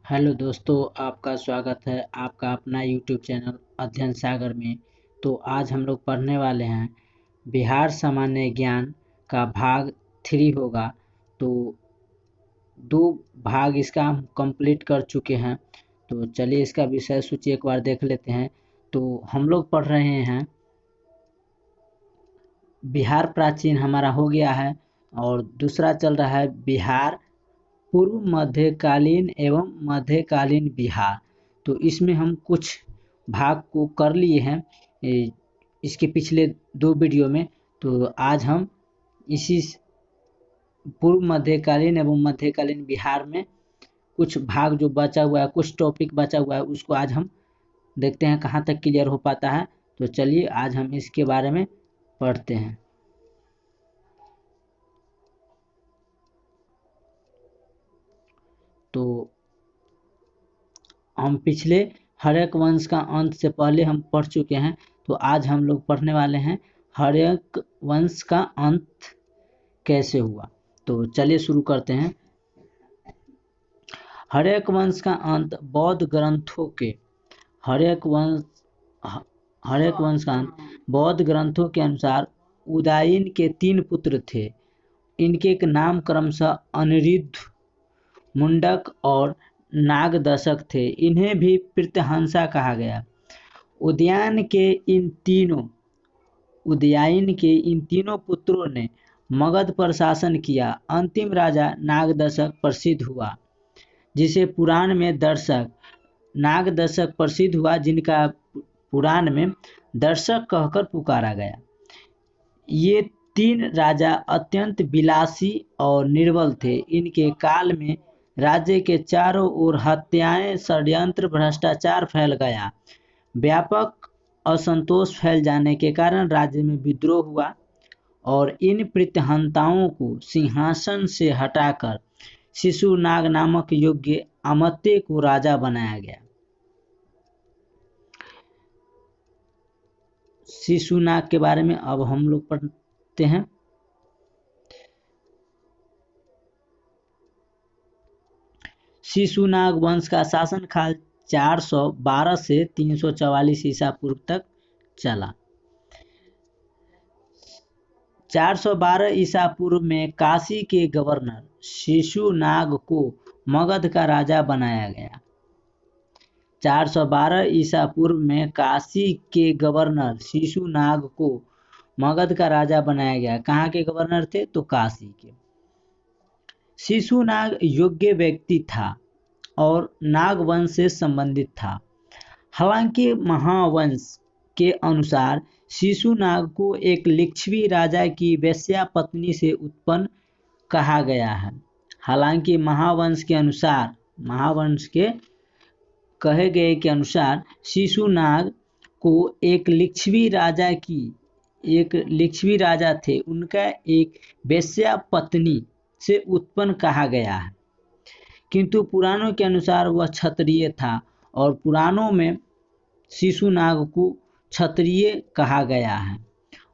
Hello दोस्तों, आपका स्वागत है आपका अपना यूट्यूब चैनल अध्ययन सागर में। तो आज हम लोग पढ़ने वाले हैं बिहार सामान्य ज्ञान का भाग 3 होगा। तो 2 भाग इसका हम कंप्लीट कर चुके हैं। तो चलिए इसका विषय सूची एक बार देख लेते हैं। तो हम लोग पढ़ रहे हैं बिहार प्राचीन, हमारा हो गया है। और दूसरा चल रहा है बिहार पूर्व मध्यकालीन एवं मध्यकालीन बिहार। तो इसमें हम कुछ भाग को कर लिए हैं इसके पिछले 2 वीडियो में। तो आज हम इसी पूर्व मध्यकालीन एवं मध्यकालीन बिहार में कुछ भाग जो बचा हुआ है, कुछ टॉपिक बचा हुआ है, उसको आज हम देखते हैं कहाँ तक क्लियर हो पाता है। तो चलिए आज हम इसके बारे में पढ़ते हैं। तो हम पिछले हर्यक वंश का अंत से पहले हम पढ़ चुके हैं। तो आज हम लोग पढ़ने वाले हैं हर्यक वंश का अंत कैसे हुआ। तो चलिए शुरू करते हैं। हर्यक वंश का अंत बौद्ध ग्रंथों के हर्यक वंश का अंत बौद्ध ग्रंथों के अनुसार उदयन के 3 पुत्र थे। इनके नाम क्रमशः अनिरुद्ध, मुंडक और नागदशक थे। इन्हें भी प्रत्यहंसा कहा गया। उदयन के इन तीनों पुत्रों ने मगध पर शासन किया। अंतिम राजा नागदशक प्रसिद्ध हुआ, जिसे पुराण में जिनका पुराण में दर्शक कहकर पुकारा गया। ये 3 राजा अत्यंत विलासी और निर्बल थे। इनके काल में राज्य के चारों ओर हत्याएं, षड्यंत्र, भ्रष्टाचार फैल गया। व्यापक असंतोष फैल जाने के कारण राज्य में विद्रोह हुआ और इन प्रत्यहंताओं को सिंहासन से हटाकर शिशुनाग नामक योग्य अमात्य को राजा बनाया गया। शिशुनाग के बारे में अब हम लोग पढ़ते हैं। शिशुनाग वंश का शासनकाल 412 से 344 ईसा पूर्व तक चला। 412 ईसा पूर्व में काशी के गवर्नर शिशुनाग को मगध का राजा बनाया गया। 412 ईसा पूर्व में काशी के गवर्नर शिशुनाग को मगध का राजा बनाया गया। कहाँ के गवर्नर थे? तो काशी के। शिशुनाग योग्य व्यक्ति था और नागवंश से संबंधित था। हालांकि महावंश के अनुसार शिशुनाग को एक लिच्छवी राजा की वेश्या पत्नी से उत्पन्न कहा गया है। हालांकि महावंश के कहे गए के अनुसार शिशुनाग को एक लिच्छवी राजा थे, उनका एक वेश्या पत्नी से उत्पन्न कहा गया है। किंतु पुराणों के अनुसार वह क्षत्रिय था और पुराणों में शिशुनाग को क्षत्रिय कहा गया है।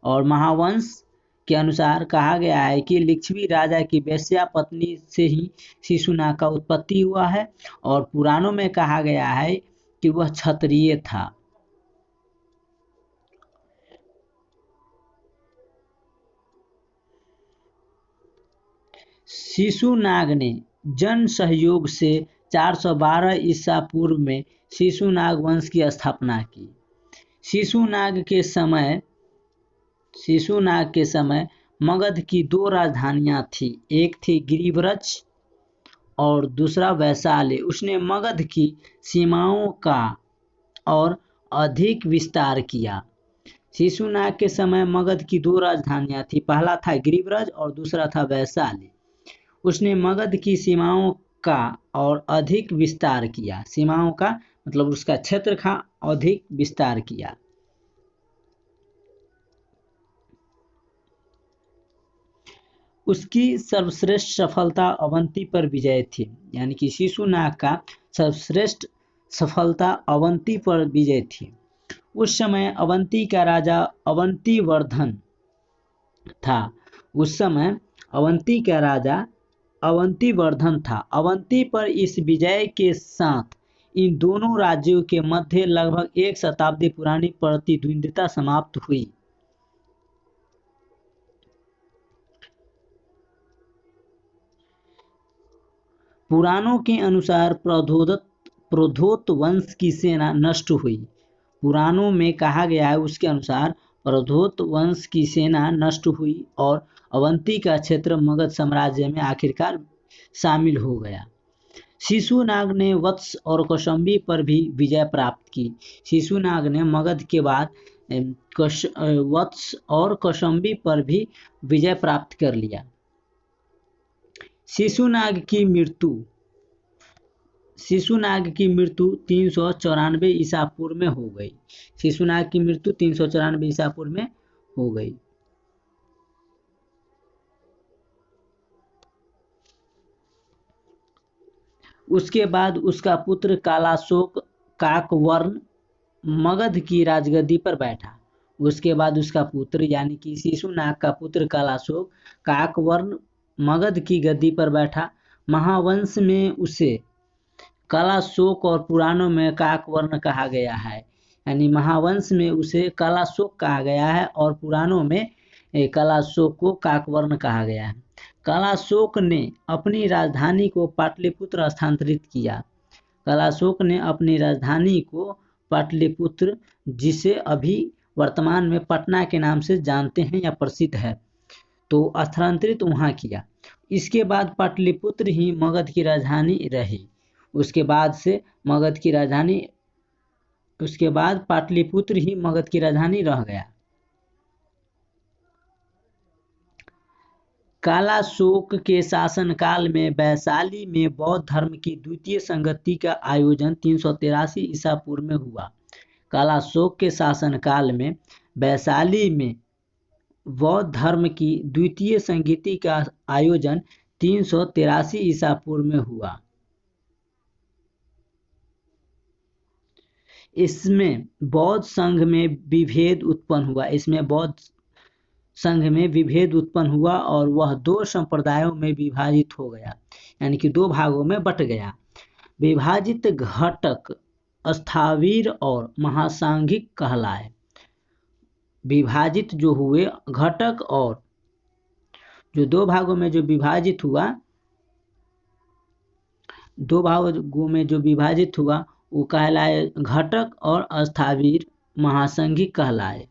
और महावंश के अनुसार कहा गया है कि लिच्छवी राजा की वेश्या पत्नी से ही शिशुनाग का उत्पत्ति हुआ है और पुराणों में कहा गया है कि वह क्षत्रिय था। शिशुनाग ने जन सहयोग से 412 ईसा पूर्व में शिशुनाग वंश की स्थापना की। शिशुनाग के समय मगध की 2 राजधानियां थी। एक थी गिरिव्रज और दूसरा वैशाली। उसने मगध की सीमाओं का और अधिक विस्तार किया। शिशुनाग के समय मगध की 2 राजधानियां थी, पहला था गिरिव्रज और दूसरा था वैशाली। उसने मगध की सीमाओं का और अधिक विस्तार किया। सीमाओं का मतलब उसका क्षेत्र का अधिक विस्तार किया। उसकी सर्वश्रेष्ठ सफलता अवंती पर विजय थी। यानी कि शिशुनाग का सर्वश्रेष्ठ सफलता अवंती पर विजय थी। उस समय अवंती का राजा अवंतीवर्धन था। अवंतीवर्धन था। अवंती पर इस विजय के साथ इन दोनों राज्यों के मध्य लगभग एक शताब्दी पुरानी प्रतिद्वंद्विता समाप्त हुई। पुराणों के अनुसार प्रद्योत वंश की सेना नष्ट हुई। पुराणों में कहा गया है उसके अनुसार प्रद्योत वंश की सेना नष्ट हुई और अवंती का क्षेत्र मगध साम्राज्य में आखिरकार शामिल हो गया। शिशुनाग ने वत्स और कौशंबी पर भी विजय प्राप्त की। शिशुनाग ने मगध के बाद वत्स और कौशंबी पर भी विजय प्राप्त कर लिया। शिशुनाग की मृत्यु 394 ईसा पूर्व में हो गई। शिशुनाग की मृत्यु 394 ईसा पूर्व में हो गई। उसके बाद उसका पुत्र कालाशोक काकवर्ण मगध की राजगद्दी पर बैठा। उसके बाद उसका पुत्र यानी कि शिशुनाग का पुत्र कालाशोक काकवर्ण मगध की गद्दी पर बैठा। महावंश में उसे कालाशोक और पुराणों में काकवर्ण कहा गया है। यानी महावंश में उसे कालाशोक कहा गया है और पुराणों में कालाशोक को काकवर्ण कहा गया है। कालाशोक ने अपनी राजधानी को पाटलिपुत्र स्थानांतरित किया। कालाशोक ने अपनी राजधानी को पाटलिपुत्र, जिसे अभी वर्तमान में पटना के नाम से जानते हैं या प्रसिद्ध है, तो स्थानांतरित वहाँ किया। इसके बाद पाटलिपुत्र ही मगध की राजधानी रही। उसके बाद पाटलिपुत्र ही मगध की राजधानी रह गया। कालाशोक के शासनकाल में वैशाली में बौद्ध धर्म की द्वितीय संगति का आयोजन 383 ईसा पूर्व में हुआ। कालाशोक के शासनकाल में वैशाली में बौद्ध धर्म की द्वितीय संगति का आयोजन 383 ईसा पूर्व में हुआ। इसमें बौद्ध संघ में विभेद उत्पन्न हुआ और वह दो संप्रदायों में विभाजित हो गया, यानी कि दो भागों में बट गया। विभाजित घटक स्थावीर और महासांघिक कहलाए। विभाजित जो हुए घटक और जो दो भागों में जो विभाजित हुआ वो कहलाए घटक और स्थावीर महासांघिक कहलाए।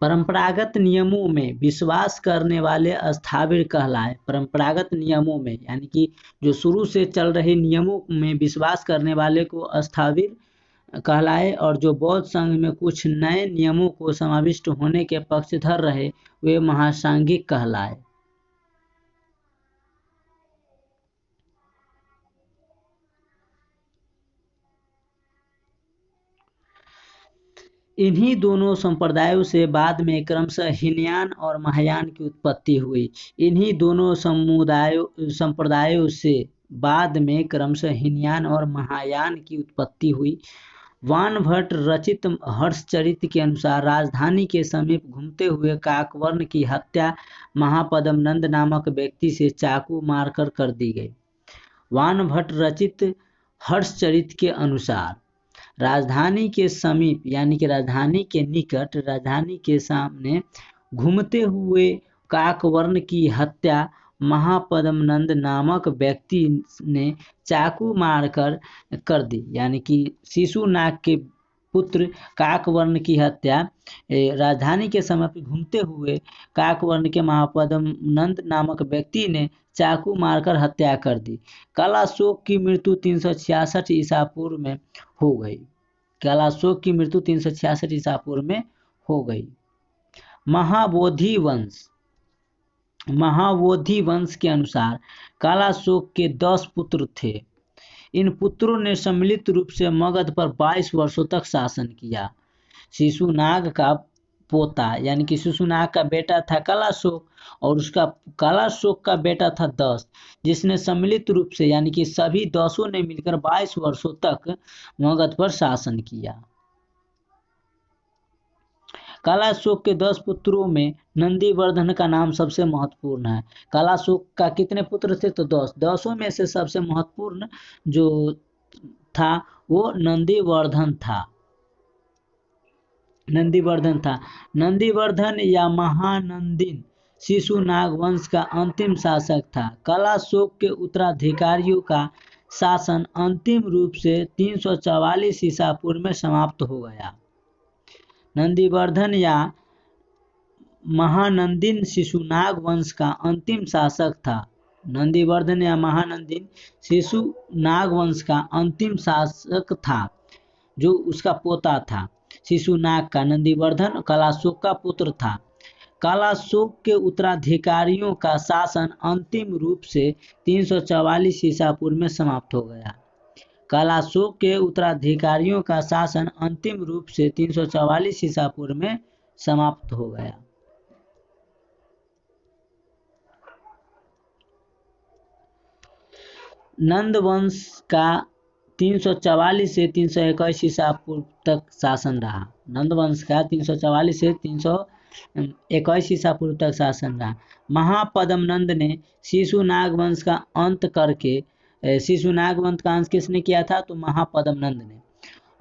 परंपरागत नियमों में विश्वास करने वाले स्थावीर कहलाए। परंपरागत नियमों में यानी कि जो शुरू से चल रहे नियमों में विश्वास करने वाले को स्थावीर कहलाए और जो बौद्ध संघ में कुछ नए नियमों को समाविष्ट होने के पक्षधर रहे वे महासांघिक कहलाए। इन्हीं दोनों संप्रदायों से बाद में क्रमशः हीनयान और महायान की उत्पत्ति हुई। इन्हीं दोनों संप्रदायों से बाद में क्रमशः हीनयान और महायान की उत्पत्ति हुई। वानभट्ट रचित हर्षचरित के अनुसार राजधानी के समीप घूमते हुए काकवर्ण की हत्या महापद्म नंद नामक व्यक्ति से चाकू मारकर कर दी गई। वानभट्ट रचित हर्षचरित के अनुसार राजधानी के समीप यानी कि राजधानी के निकट राजधानी के सामने घूमते हुए काकवर्ण की हत्या महापद्म नंद नामक व्यक्ति ने चाकू मारकर कर दी। यानी कि शिशुनाग के पुत्र काकवर्ण की हत्या राजधानी के समीप घूमते हुए काकवर्ण के महापद्म नंद नामक व्यक्ति ने चाकू मारकर हत्या कर दी। कालाशोक की मृत्यु 366 ईसा पूर्व में हो गई। कालाशोक की मृत्यु 366 ईसा पूर्व में हो गई। महाबोधि वंश के अनुसार कालाशोक के 10 पुत्र थे। इन पुत्रों ने सम्मिलित रूप से मगध पर 22 वर्षों तक शासन किया। शिशुनाग का पोता, यानी कि शिशुनाग का बेटा था कलाशोक और उसका कलाशोक का बेटा था दस, जिसने सम्मिलित रूप से यानी कि सभी 10 ने मिलकर 22 वर्षों तक मगध पर शासन किया। कलाशोक के 10 पुत्रों में नंदीवर्धन का नाम सबसे महत्वपूर्ण है। कलाशोक का कितने पुत्र थे? तो 10। 10 में से सबसे महत्वपूर्ण जो था वो नंदीवर्धन था। नंदीवर्धन या महानंदिन शिशुनाग वंश का अंतिम शासक था। कलाशोक के उत्तराधिकारियों का शासन अंतिम रूप से 344 ईसा पूर्व में समाप्त हो गया। नंदीवर्धन या महानंदिन शिशुनाग वंश का अंतिम शासक था। नंदीवर्धन या महानंदिन शिशुनाग वंश का अंतिम शासक था, जो उसका पोता था शिशुनाग का। नंदीवर्धन कलाशोक का पुत्र था। कलाशोक के उत्तराधिकारियों का शासन अंतिम रूप से 344 ईसा पूर्व में समाप्त हो गया। कलाशोक के उत्तराधिकारियों का शासन अंतिम रूप से 344 ईसा पूर्व में समाप्त हो गया। नंद वंश का 344 से 321 ईसा पूर्व तक शासन रहा। नंद वंश का 344 से 321 ईसा पूर्व तक शासन रहा। महापद्म नंद ने शिशुनाग वंश का अंत करके, शिशुनाग वंश का अंत किसने किया था? तो महापद्म नंद ने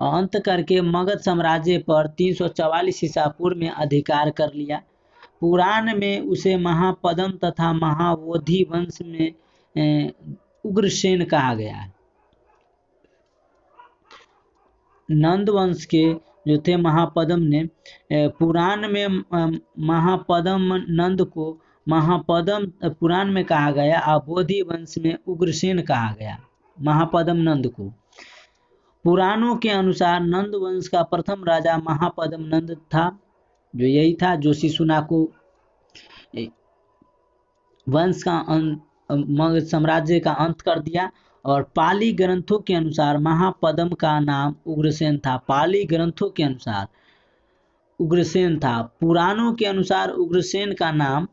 अंत करके मगध साम्राज्य पर 344 ईसा पूर्व में अधिकार कर लिया। पुराण में उसे महापद्म तथा महावोधी वंश में उग्रसेन कहा गया है। नंद वंश के जो थे महापद्म ने, पुराण में महापद्म नंद को महापद्म पुराण में कहा गया और बोधि वंश में उग्रसेन कहा गया महापद्म नंद को। पुराणों के अनुसार नंद वंश का प्रथम राजा महापद्म नंद था, जो यही था जो शिशुनाग को वंश का मगध साम्राज्य का अंत कर दिया। और पाली ग्रंथों के अनुसार महापद्म का नाम उग्रसेन था। पाली ग्रंथों के अनुसार उग्रसेन था। पुराणों के अनुसार उग्रसेन का नाम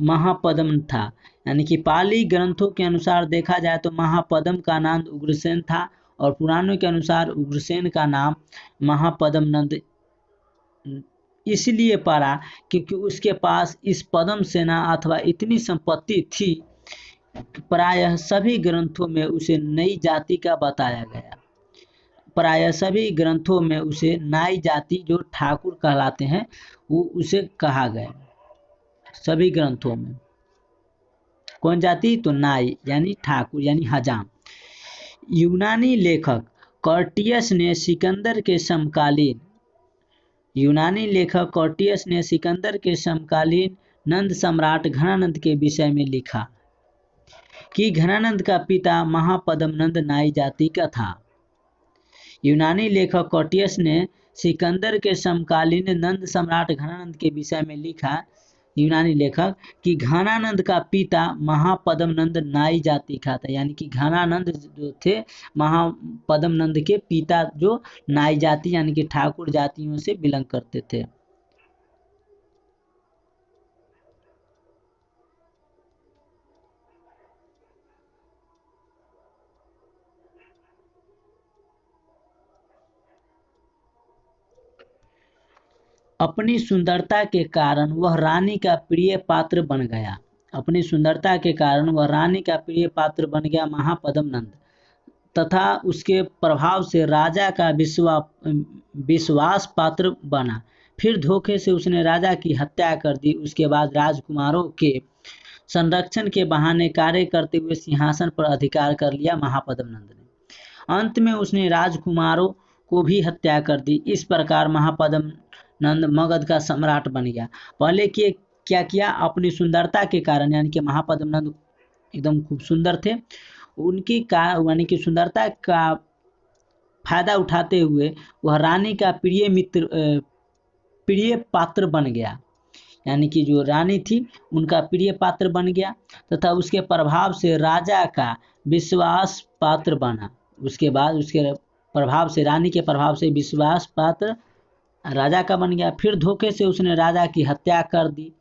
महापद्म था। यानी कि पाली ग्रंथों के अनुसार देखा जाए तो महापद्म का नाम उग्रसेन था और पुराणों के अनुसार उग्रसेन का नाम महापद्म नंद इसलिए पड़ा क्योंकि उसके पास इस पद्म सेना अथवा इतनी संपत्ति थी। प्रायः सभी ग्रंथों में उसे नई जाति का बताया गया। प्रायः सभी ग्रंथों में उसे नाई जाति जो ठाकुर कहलाते हैं वो उसे कहा गया। सभी ग्रंथों में कौन जाति? तो नाई यानी ठाकुर यानी हजाम। यूनानी लेखक कॉर्टियस ने सिकंदर के समकालीन नंद सम्राट घनानंद के विषय में लिखा कि घनानंद का पिता महापद्म नंद नाई जाति का था। यूनानी लेखक कॉर्टियस ने सिकंदर के समकालीन नंद सम्राट घनानंद के विषय में लिखा, यूनानी लेखक, कि घनानंद का पिता महापद्म नंद नाई जाति का था। यानी कि घनानंद जो थे महापद्म नंद के पिता जो नाई जाति यानी कि ठाकुर जातियों से बिलोंग करते थे। अपनी सुंदरता के कारण वह रानी का प्रिय पात्र बन गया। अपनी सुंदरता के कारण वह रानी का प्रिय पात्र बन गया महापद्म नंद, तथा उसके प्रभाव से राजा का विश्वास पात्र बना। फिर धोखे से उसने राजा की हत्या कर दी। उसके बाद राजकुमारों के संरक्षण के बहाने कार्य करते हुए सिंहासन पर अधिकार कर लिया महापद्म नंद ने। अंत में उसने राजकुमारों को भी हत्या कर दी। इस प्रकार महापद्म नंद मगध का सम्राट बन गया। पहले क्या किया? अपनी सुंदरता के कारण, यानी कि महापद्म नंद एकदम खूब सुंदर थे, उनकी यानी कि सुंदरता का फायदा उठाते हुए वह रानी का प्रिय पात्र बन गया। यानी कि जो रानी थी उनका प्रिय पात्र बन गया तथा उसके प्रभाव से राजा का विश्वास पात्र बना। उसके बाद उसके प्रभाव से, रानी के प्रभाव से विश्वास पात्र राजा का बन गया। फिर धोखे से उसने राजा की हत्या कर दी,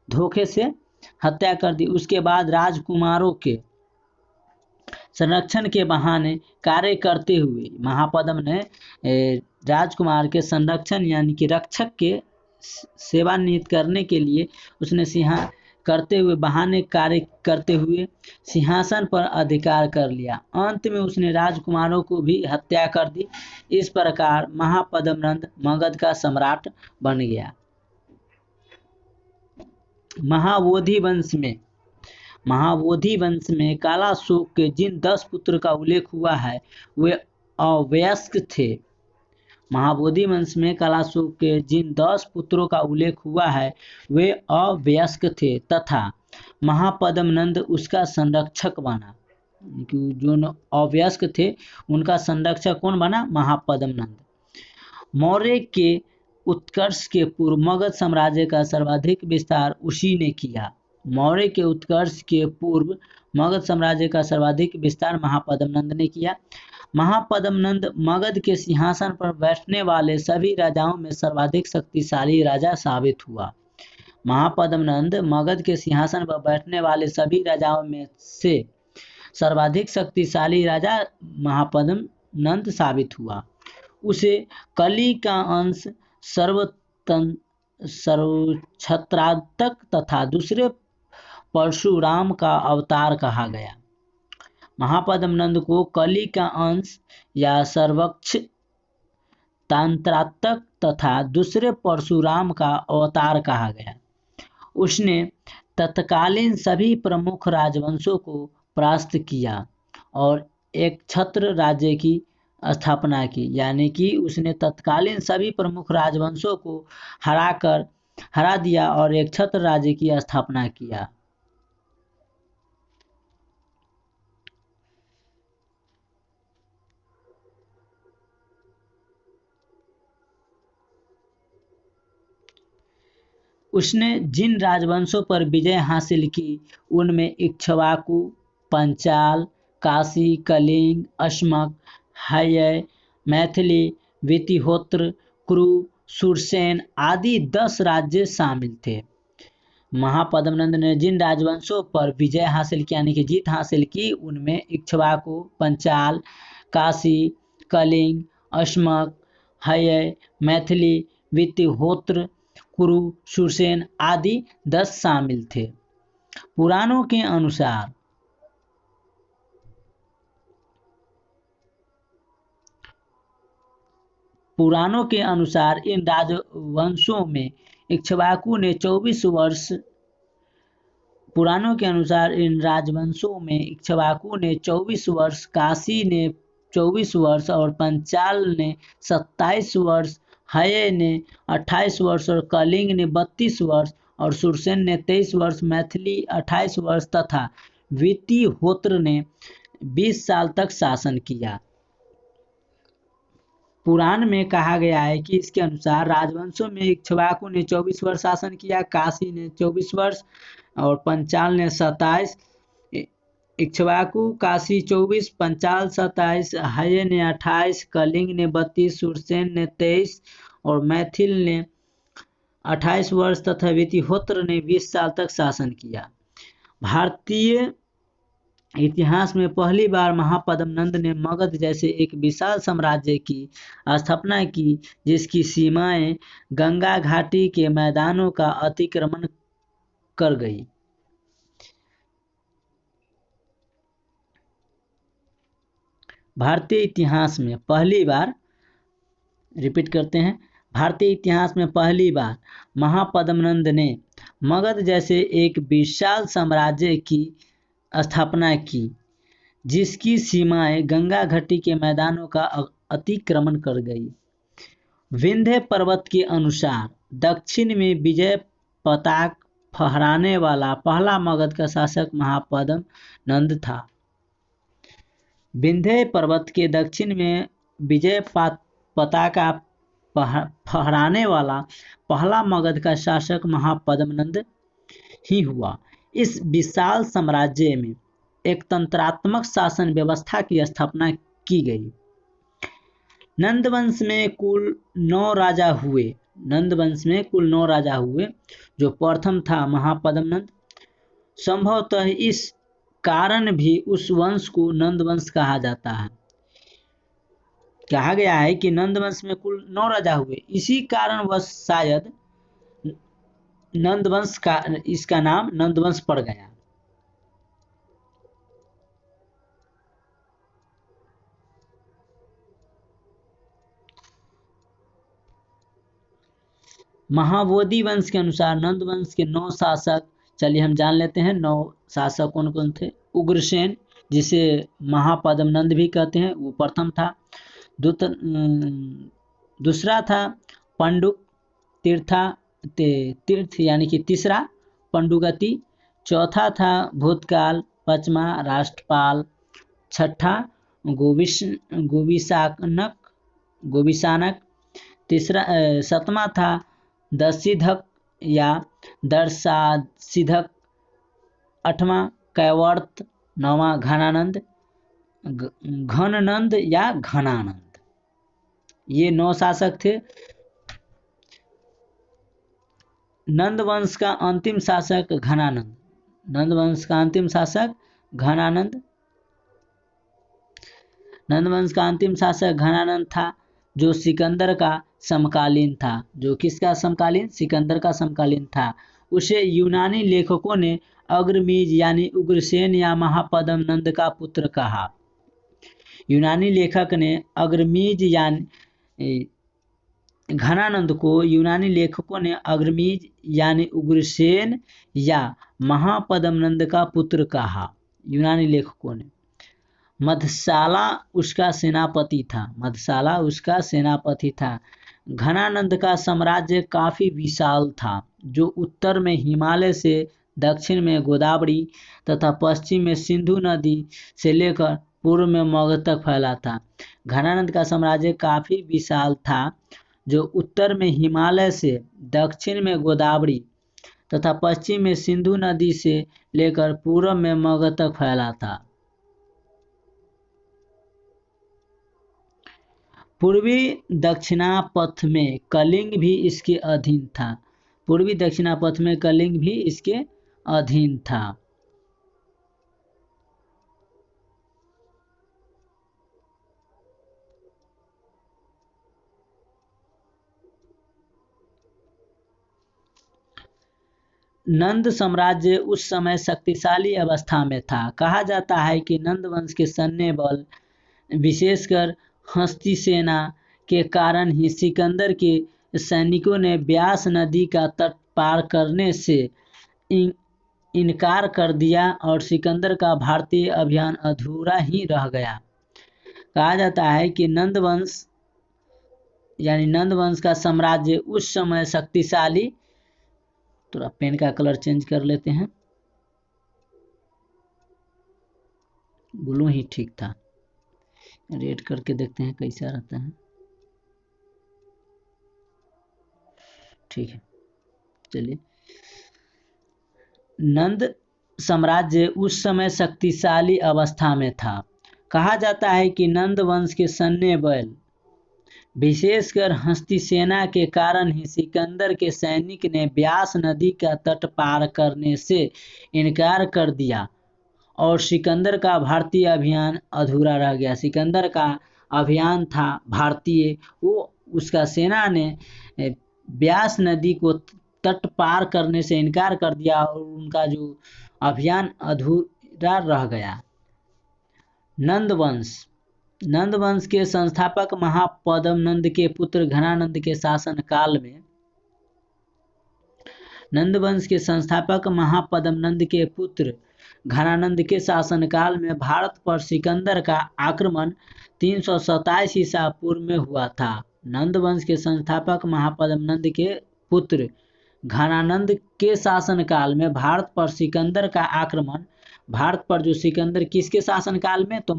धोखे से हत्या कर दी। उसके बाद राजकुमारों के संरक्षण के बहाने कार्य करते हुए महापद्म ने राजकुमार के संरक्षण यानी कि रक्षक के सेवानिवृत्त करने के लिए उसने करते हुए बहाने कार्य करते हुए सिंहासन पर अधिकार कर लिया। अंत में उसने राजकुमारों को भी हत्या कर दी। इस प्रकार महापद्मनंद मगध का सम्राट बन गया। महाबोधि वंश में कालाशोक के जिन 10 पुत्र का उल्लेख हुआ है वे अवयस्क थे। महाबोधि वंश में कालाशोक के जिन 10 पुत्रों का उल्लेख हुआ है वे अवयस्क थे तथा महापद्मनंद उसका संरक्षक बना। जो अवयस्क थे उनका संरक्षक कौन बना? महापद्मनंद। मौर्य के उत्कर्ष के पूर्व मगध साम्राज्य का सर्वाधिक विस्तार उसी ने किया। मौर्य के उत्कर्ष के पूर्व मगध साम्राज्य का सर्वाधिक विस्तार महापद्मनंद ने किया। महापद्मनंद मगध के सिंहासन पर बैठने वाले सभी राजाओं में सर्वाधिक शक्तिशाली राजा साबित हुआ। महापद्मनंद मगध के सिंहासन पर बैठने वाले सभी राजाओं में से सर्वाधिक शक्तिशाली राजा महापद्मनंद साबित हुआ। उसे कली का अंश सर्वछत्रात्मक तथा दूसरे परशुराम का अवतार कहा गया। महापद्मनंद को कली का अंश या सर्वछत्रात्मक तथा दूसरे परशुराम का अवतार कहा गया। उसने तत्कालीन सभी प्रमुख राजवंशों को परास्त किया और एक छत्र राज्य की स्थापना की, यानी कि उसने तत्कालीन सभी प्रमुख राजवंशों को हरा दिया और एक छत्र राज्य की स्थापना किया। उसने जिन राजवंशों पर विजय हासिल की उनमें इक्ष्वाकु, पंचाल, काशी, कलिंग, अश्मक, हयय, मैथिली, वितिहोत्र, कुरु, सुरसेन आदि 10 राज्य शामिल थे। महापद्मनंद ने जिन राजवंशों पर विजय हासिल की यानी कि जीत हासिल की उनमें इक्ष्वाकु, पंचाल, काशी, कलिंग, अश्मक, हयय, मैथिली, वितिहोत्र, कुरु, सुरसेन आदि 10 शामिल थे। पुराणों के अनुसार इन राजवंशों में इक्ष्वाकु ने 24 वर्ष, काशी ने 24 वर्ष और पंचाल ने 27 वर्ष, हयय ने 28 वर्ष और कलिंग ने 32 वर्ष और सुरसेन ने 23 वर्ष, मैथिली 28 वर्ष तथा वितिहोत्र ने 20 साल तक शासन किया। पुराण में कहा गया है कि इसके अनुसार राजवंशों में इक्ष्वाकु ने 24 वर्ष शासन किया, काशी ने 24 वर्ष और पंचाल ने 27। इक्ष्वाकु, काशी 24, पंचाल 27, हयय ने 28, कलिंग ने 32, सुरसेन ने 23 और मैथिल ने 28 वर्ष तथा वितिहोत्र ने 20 साल तक शासन किया। भारतीय इतिहास में पहली बार महापद्मनंद ने मगध जैसे एक विशाल साम्राज्य की स्थापना की जिसकी सीमाएं गंगा घाटी के मैदानों का अतिक्रमण कर गई। भारतीय इतिहास में पहली बार महापद्मनंद ने मगध जैसे एक विशाल साम्राज्य की स्थापना की जिसकी सीमाएं गंगा घाटी के मैदानों का अतिक्रमण कर गई। विंध्य पर्वत के अनुसार दक्षिण में विजय पताक फहराने वाला पहला मगध का शासक महापद्मनंद था। विंध्य पर्वत के दक्षिण में विजय पताका फहराने वाला पहला मगध का शासक महापद्मनंद ही हुआ। इस विशाल साम्राज्य में एक तंत्रात्मक शासन व्यवस्था की स्थापना की गई। नंद वंश में कुल 9 राजा हुए। नंद वंश में कुल 9 राजा हुए। जो प्रथम था महापद्म नंद। संभवतः इस कारण भी उस वंश को नंद वंश कहा जाता है। कहा गया है कि नंद वंश में कुल 9 राजा हुए, इसी कारणवश शायद नंद वंश का इसका नाम नंद वंश पड़ गया। महाबोधि वंश के अनुसार नंद वंश के 9 शासक, चलिए हम जान लेते हैं 9 शासक कौन कौन थे। उग्रसेन, जिसे महापद्म नंद भी कहते हैं, वो प्रथम था। दूसरा था पंडुक तीर्थ यानी कि तीसरा पंडुगति। चौथा था भूतकाल। पांचवा राष्ट्रपाल। छठा गोविशानक। सतमा था दसिधक या दर्शासिधक। आठवां कैवर्त। नौवां घनानंद, घननंद या घनानंद। ये 9 शासक थे। नंद वंश का अंतिम शासक घनानंद। नंद वंश का अंतिम शासक घनानंद। नंद वंश का अंतिम शासक घनानंद था, जो सिकंदर का समकालीन था। जो किसका समकालीन? सिकंदर का समकालीन था। उसे यूनानी लेखकों ने अग्रमीज यानी उग्रसेन या महापद्म नंद का पुत्र कहा। यूनानी लेखक ने अग्रमीज यानी घनानंद को यूनानी लेखकों ने अग्रमीज यानी उग्रसेन या महापद्म नंद का पुत्र कहा। यूनानी लेखकों ने। मधशाला उसका सेनापति था। मधशाला उसका सेनापति था। घनानंद का साम्राज्य काफी विशाल था, जो उत्तर में हिमालय से दक्षिण में गोदावरी तथा पश्चिम में सिंधु नदी से लेकर पूर्व में मगध तक फैला था। घनानंद का साम्राज्य काफी विशाल था, जो उत्तर में हिमालय से दक्षिण में गोदावरी तथा पश्चिम में सिंधु नदी से लेकर पूर्व में मगध तक फैला था। पूर्वी दक्षिणापथ में कलिंग भी इसके अधीन था। पूर्वी दक्षिणापथ में कलिंग भी इसके अधीन था। नंद साम्राज्य उस समय शक्तिशाली अवस्था में था। कहा जाता है कि नंद वंश के सैन्य बल, विशेषकर हस्ती सेना के कारण ही सिकंदर के सैनिकों ने ब्यास नदी का तट पार करने से इनकार कर दिया और सिकंदर का भारतीय अभियान अधूरा ही रह गया। कहा जाता है कि नंद वंश का साम्राज्य उस समय शक्तिशाली, थोड़ा पेन का कलर चेंज कर लेते हैं, ब्लू ही ठीक था, रेड करके देखते हैं कैसा रहता है। ठीक है, चलिए। नंद साम्राज्य उस समय शक्तिशाली अवस्था में था। कहा जाता है कि नंद वंश के सैन्य बल, विशेषकर हस्ती सेना के कारण ही सिकंदर के सैनिक ने ब्यास नदी का तट पार करने से इनकार कर दिया और सिकंदर का भारतीय अभियान अधूरा रह गया। सिकंदर का अभियान था भारतीय, वो उसका सेना ने ब्यास नदी को तट पार करने से इनकार कर दिया और उनका जो अभियान अधूरा रह गया। नंद वंश के संस्थापक महापद्म नंद के पुत्र घनानंद के शासन काल में, नंद वंश के संस्थापक महापद्म नंद के पुत्र घनानंद के शासनकाल में भारत पर सिकंदर का आक्रमण 327 ईसा पूर्व में हुआ था। नंद वंश के संस्थापक महापद्म नंद के पुत्र घनानंद के शासनकाल में भारत पर सिकंदर का आक्रमण, भारत पर जो सिकंदर किसके शासनकाल में, तो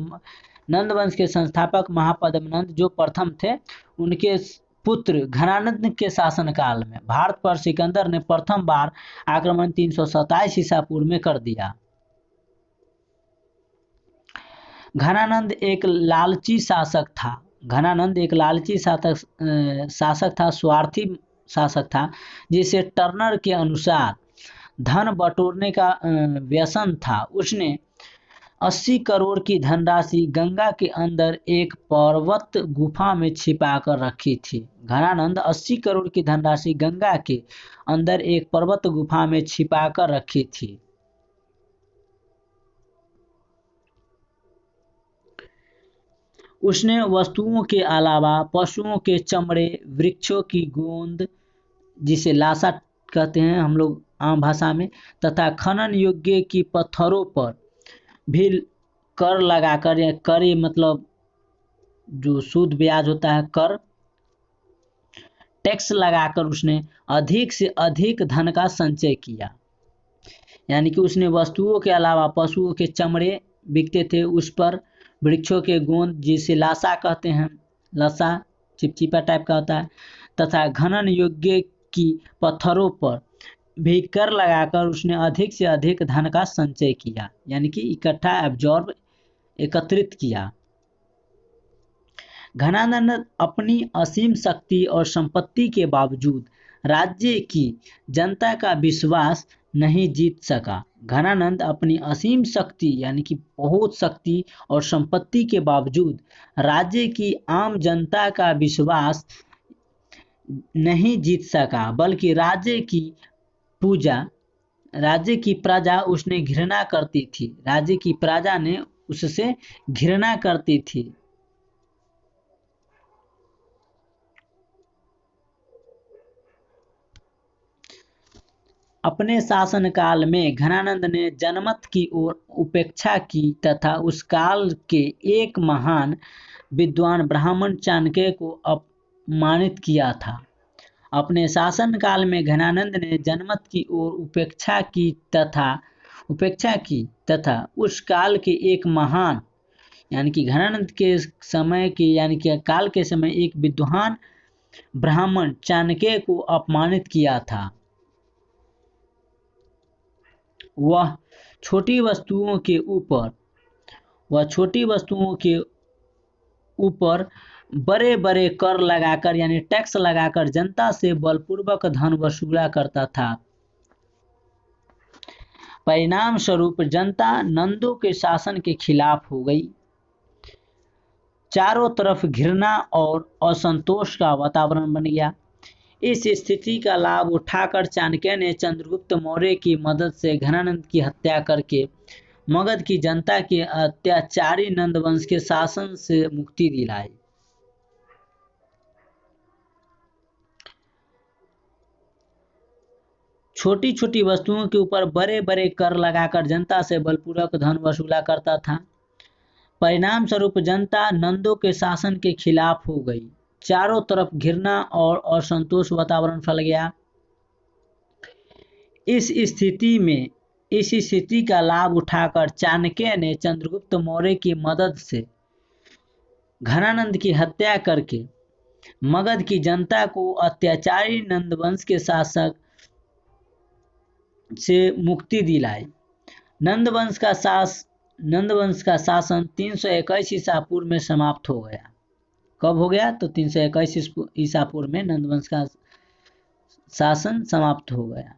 नंद वंश के संस्थापक महापद्म नंद जो प्रथम थे, उनके पुत्र घनानंद के शासनकाल में भारत पर सिकंदर ने प्रथम बार आक्रमण 327 ईसा पूर्व में कर दिया। घनानंद एक लालची शासक था। घनानंद एक लालची शासक था, स्वार्थी शासक था, जिसे टर्नर के अनुसार धन बटोरने का व्यसन था। उसने 80 करोड़ की धनराशि गंगा के अंदर एक पर्वत गुफा में छिपा कर रखी थी। घनानंद 80 करोड़ की धनराशि गंगा के अंदर एक पर्वत गुफा में छिपा कर रखी थी। उसने वस्तुओं के अलावा पशुओं के चमड़े, वृक्षों की गोंद जिसे लाशा कहते हैं हम लोग आम भाषा में, तथा खनन योग्य की पत्थरों पर भी कर लगाकर, या कर मतलब जो सूद ब्याज होता है, कर टैक्स लगाकर उसने अधिक से अधिक धन का संचय किया। यानी कि उसने वस्तुओं के अलावा पशुओं के चमड़े बिकते थे, उस पर वृक्षों के गोंद जिसे लाशा कहते हैं, लाशा चिपचिपा टाइप का होता है, तथा खनन योग्य की पत्थरों पर भी कर लगाकर उसने अधिक से अधिक धन का संचय किया, यानी कि इकट्ठा एकत्रित किया। घनानंद अपनी असीम शक्ति और संपत्ति के बावजूद राज्य की जनता का विश्वास नहीं जीत सका। घनानंद अपनी असीम शक्ति यानी कि बहुत शक्ति और संपत्ति के बावजूद राज्य की आम जनता का विश्वास नहीं जीत सका, बल्कि राज्य की प्रजा उसने घृणा करती थी। राज्य की प्रजा ने उससे घृणा करती थी। अपने शासनकाल में घनानंद ने जनमत की ओर उपेक्षा की तथा उस काल के एक महान विद्वान ब्राह्मण चाणक्य को अपमानित किया था। अपने शासनकाल में घनानंद ने जनमत की ओर उपेक्षा की तथा उस काल के एक महान यानी कि घनानंद के समय के यानी कि काल के समय एक विद्वान ब्राह्मण चाणक्य को अपमानित किया था। वह छोटी वस्तुओं के ऊपर बड़े बड़े कर लगाकर यानी टैक्स लगाकर जनता से बलपूर्वक धन वसूला करता था। परिणाम स्वरूप जनता नंदों के शासन के खिलाफ हो गई। चारों तरफ घृणा और असंतोष का वातावरण बन गया। इस स्थिति का लाभ उठाकर चाणक्य ने चंद्रगुप्त मौर्य की मदद से घनानंद की हत्या करके मगध की जनता के अत्याचारी नंद वंश के शासन से मुक्ति दिलाई। छोटी छोटी वस्तुओं के ऊपर बड़े बड़े कर लगाकर जनता से बलपूर्वक धन वसूला करता था। परिणाम स्वरूप जनता नंदों के शासन के खिलाफ हो गई। चारों तरफ घृणा और असंतोष वातावरण फैल गया। इस स्थिति का लाभ उठाकर चाणक्य ने चंद्रगुप्त मौर्य की मदद से घनानंद की हत्या करके मगध की जनता को अत्याचारी नंदवंश के शासक से मुक्ति दिलाई। नंदवंश का शासन 321 ईसा पूर्व में समाप्त हो गया। कब हो गया? तो 321 ईसा पूर्व में नंदवंश का शासन समाप्त हो गया।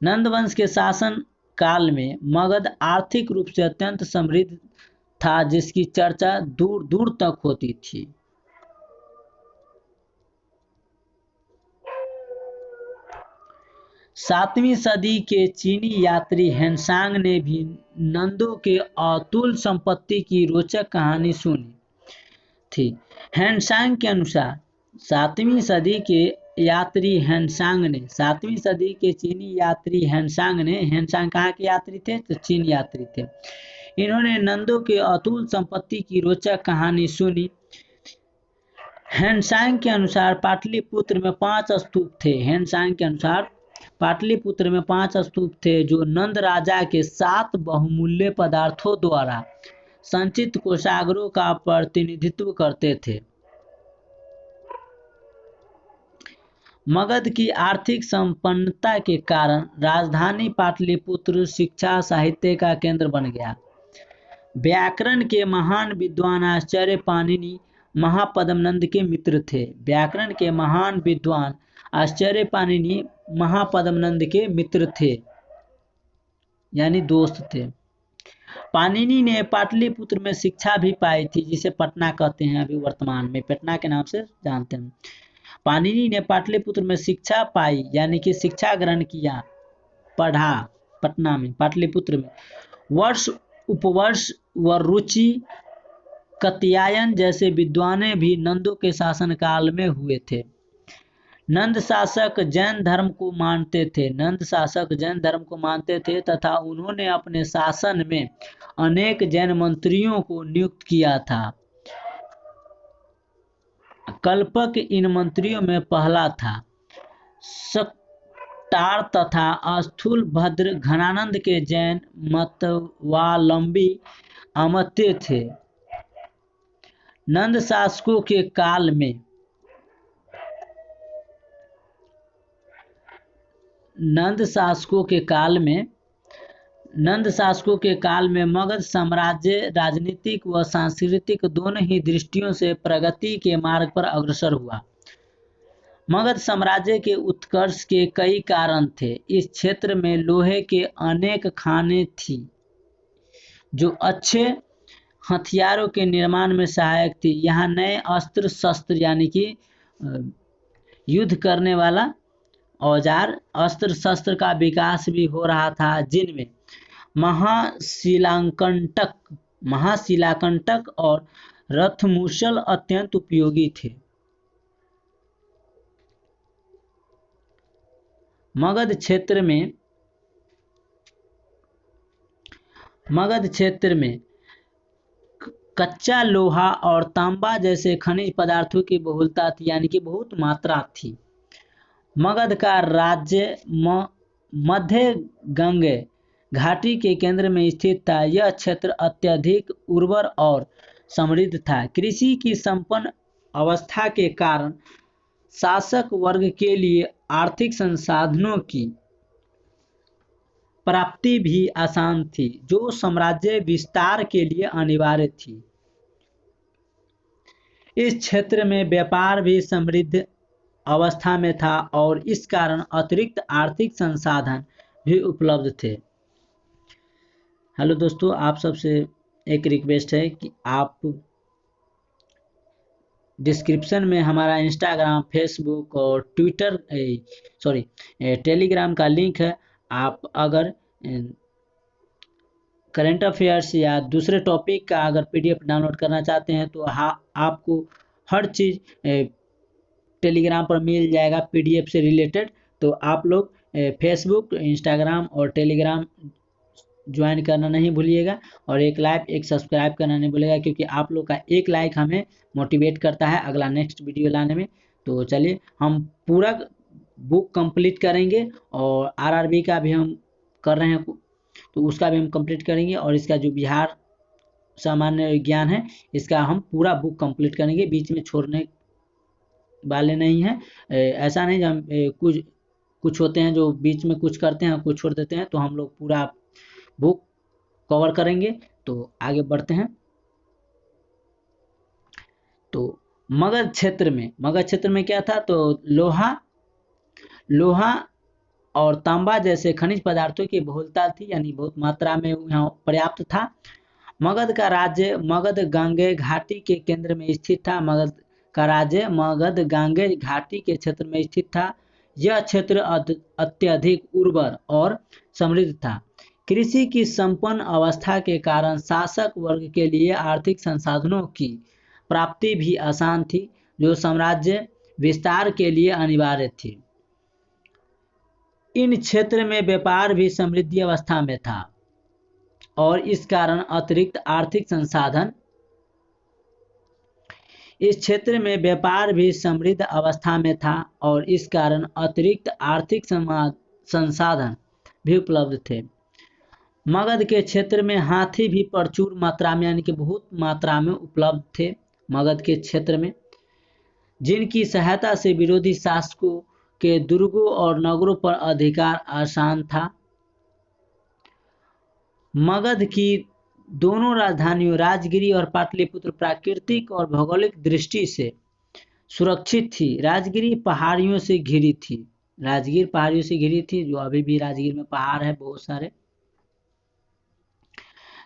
नंदवंश के शासन काल में मगध आर्थिक रूप से अत्यंत समृद्ध था, जिसकी चर्चा दूर दूर तक होती थी। सातवीं सदी के चीनी यात्री हेनसांग ने भी नंदों के अतुल संपत्ति की रोचक कहानी सुनी थी। हेनसांग के अनुसार 7वीं सदी के चीनी यात्री हेनसांग कहाँ के यात्री थे? तो चीन यात्री थे। इन्होंने नंदों के अतुल संपत्ति की रोचक कहानी सुनी। हेनसांग के अनुसार पाटलिपुत्र में 5 स्तूप थे जो नंद राजा के 7 बहुमूल्य पदार्थों द्वारा संचित कोषागारों का प्रतिनिधित्व करते थे। मगध की आर्थिक संपन्नता के कारण राजधानी पाटलिपुत्र शिक्षा साहित्य का केंद्र बन गया। व्याकरण के महान विद्वान आचार्य पाणिनि महापद्मनंद के मित्र थे। व्याकरण के महान विद्वान आचार्य पाणिनि महापद्मनंद के मित्र थे, यानी दोस्त थे। पाणिनि ने पाटलिपुत्र में शिक्षा भी पाई थी, जिसे पटना कहते हैं अभी वर्तमान में, पटना के नाम से जानते हैं। पाणिनि ने पाटलिपुत्र में शिक्षा पाई, यानी कि शिक्षा ग्रहण किया, पढ़ा पटना में, पाटलिपुत्र में। वर्ष, उपवर्ष व रुचि, कात्यायन जैसे विद्वान भी नंदों के शासनकाल में हुए थे। नंद शासक जैन धर्म को मानते थे। नंद शासक जैन धर्म को मानते थे तथा उन्होंने अपने शासन में अनेक जैन मंत्रियों को नियुक्त किया था। कल्पक इन मंत्रियों में पहला था। सक्टार तथा स्थूलभद्र घनानंद के जैन मतवालंबी अमत्य थे। नंद शासकों के काल में नंद शासकों के काल में मगध साम्राज्य राजनीतिक व सांस्कृतिक दोनों ही दृष्टियों से प्रगति के मार्ग पर अग्रसर हुआ। मगध साम्राज्य के उत्कर्ष के कई कारण थे। इस क्षेत्र में लोहे के अनेक खानें थी, जो अच्छे हथियारों के निर्माण में सहायक थी। यहाँ नए अस्त्र शस्त्र, यानी कि युद्ध करने वाला औजार, अस्त्र शस्त्र का विकास भी हो रहा था, जिनमें महाशिलाकंटक और रथमूसल अत्यंत उपयोगी थे। मगध क्षेत्र में कच्चा लोहा और तांबा जैसे खनिज पदार्थों की बहुलता थी, यानी कि बहुत मात्रा थी। मगध का राज्य मध्य गंगे घाटी के केंद्र में स्थित था। यह क्षेत्र अत्यधिक उर्वर और समृद्ध था। कृषि की संपन्न अवस्था के कारण शासक वर्ग के लिए आर्थिक संसाधनों की प्राप्ति भी आसान थी, जो साम्राज्य विस्तार के लिए अनिवार्य थी। इस क्षेत्र में व्यापार भी समृद्ध अवस्था में था और इस कारण अतिरिक्त आर्थिक संसाधन भी उपलब्ध थे। हेलो दोस्तों, आप सबसे एक रिक्वेस्ट है कि आप डिस्क्रिप्शन में हमारा इंस्टाग्राम, फेसबुक और टेलीग्राम का लिंक है। आप अगर करंट अफेयर्स या दूसरे टॉपिक का अगर पीडीएफ डाउनलोड करना चाहते हैं तो आपको हर चीज़ टेलीग्राम पर मिल जाएगा पीडीएफ से रिलेटेड। तो आप लोग फेसबुक, इंस्टाग्राम और टेलीग्राम ज्वाइन करना नहीं भूलिएगा, और एक सब्सक्राइब करना नहीं भूलिएगा, क्योंकि आप लोग का एक लाइक हमें मोटिवेट करता है अगला नेक्स्ट वीडियो लाने में। तो चलिए, हम पूरा बुक कंप्लीट करेंगे और आरआरबी का भी हम कर रहे हैं, तो उसका भी हम कंप्लीट करेंगे, और इसका जो बिहार सामान्य ज्ञान है इसका हम पूरा बुक कंप्लीट करेंगे, बीच में छोड़ने वाले नहीं हैं। ऐसा नहीं, हम कुछ होते हैं जो बीच में कुछ करते हैं, कुछ छोड़ देते हैं, तो हम लोग पूरा बुक कवर करेंगे। तो आगे बढ़ते हैं। तो मगध क्षेत्र में क्या था, तो लोहा और तांबा जैसे खनिज पदार्थों की बहुलता थी, यानी बहुत मात्रा में यहाँ पर्याप्त था। मगध का राज्य मगध गांगे घाटी के केंद्र में स्थित था। मगध का राज्य मगध गांगे घाटी के क्षेत्र में स्थित था। यह क्षेत्र अत्यधिक उर्वर और समृद्ध था। कृषि की संपन्न अवस्था के कारण शासक वर्ग के लिए आर्थिक संसाधनों की प्राप्ति भी आसान थी, जो साम्राज्य विस्तार के लिए अनिवार्य थी। इन क्षेत्र में व्यापार भी समृद्धि अवस्था में था और इस कारण अतिरिक्त आर्थिक संसाधन इस क्षेत्र में व्यापार भी समृद्ध अवस्था में था और इस कारण अतिरिक्त आर्थिक संसाधन भी उपलब्ध थे। मगध के क्षेत्र में हाथी भी प्रचुर मात्रा में, यानी कि बहुत मात्रा में उपलब्ध थे मगध के क्षेत्र में, जिनकी सहायता से विरोधी शासकों के दुर्गों और नगरों पर अधिकार आसान था। मगध की दोनों राजधानियों राजगिरी और पाटलिपुत्र प्राकृतिक और भौगोलिक दृष्टि से सुरक्षित थी। राजगिरी पहाड़ियों से घिरी थी। राजगीर पहाड़ियों से घिरी थी, जो अभी भी राजगीर में पहाड़ है बहुत सारे।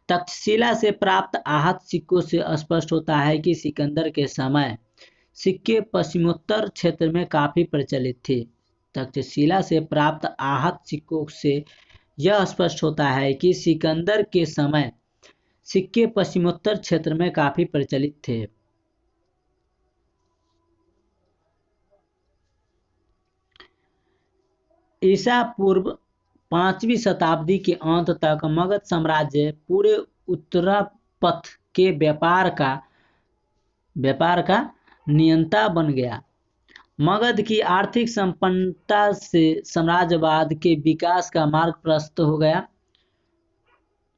तक्षशिला से प्राप्त आहत सिक्कों से स्पष्ट होता है कि सिकंदर के समय सिक्के पश्चिमोत्तर क्षेत्र में काफी प्रचलित थे। तक्षशिला से प्राप्त आहत सिक्कों से यह स्पष्ट होता है कि सिकंदर के समय सिक्के पश्चिमोत्तर क्षेत्र में काफी प्रचलित थे। ईसा पूर्व 5वीं शताब्दी के अंत तक मगध साम्राज्य पूरे उत्तरापथ के व्यापार का नियंता बन गया। मगध की आर्थिक संपन्नता से साम्राज्यवाद के विकास का मार्ग प्रशस्त हो गया।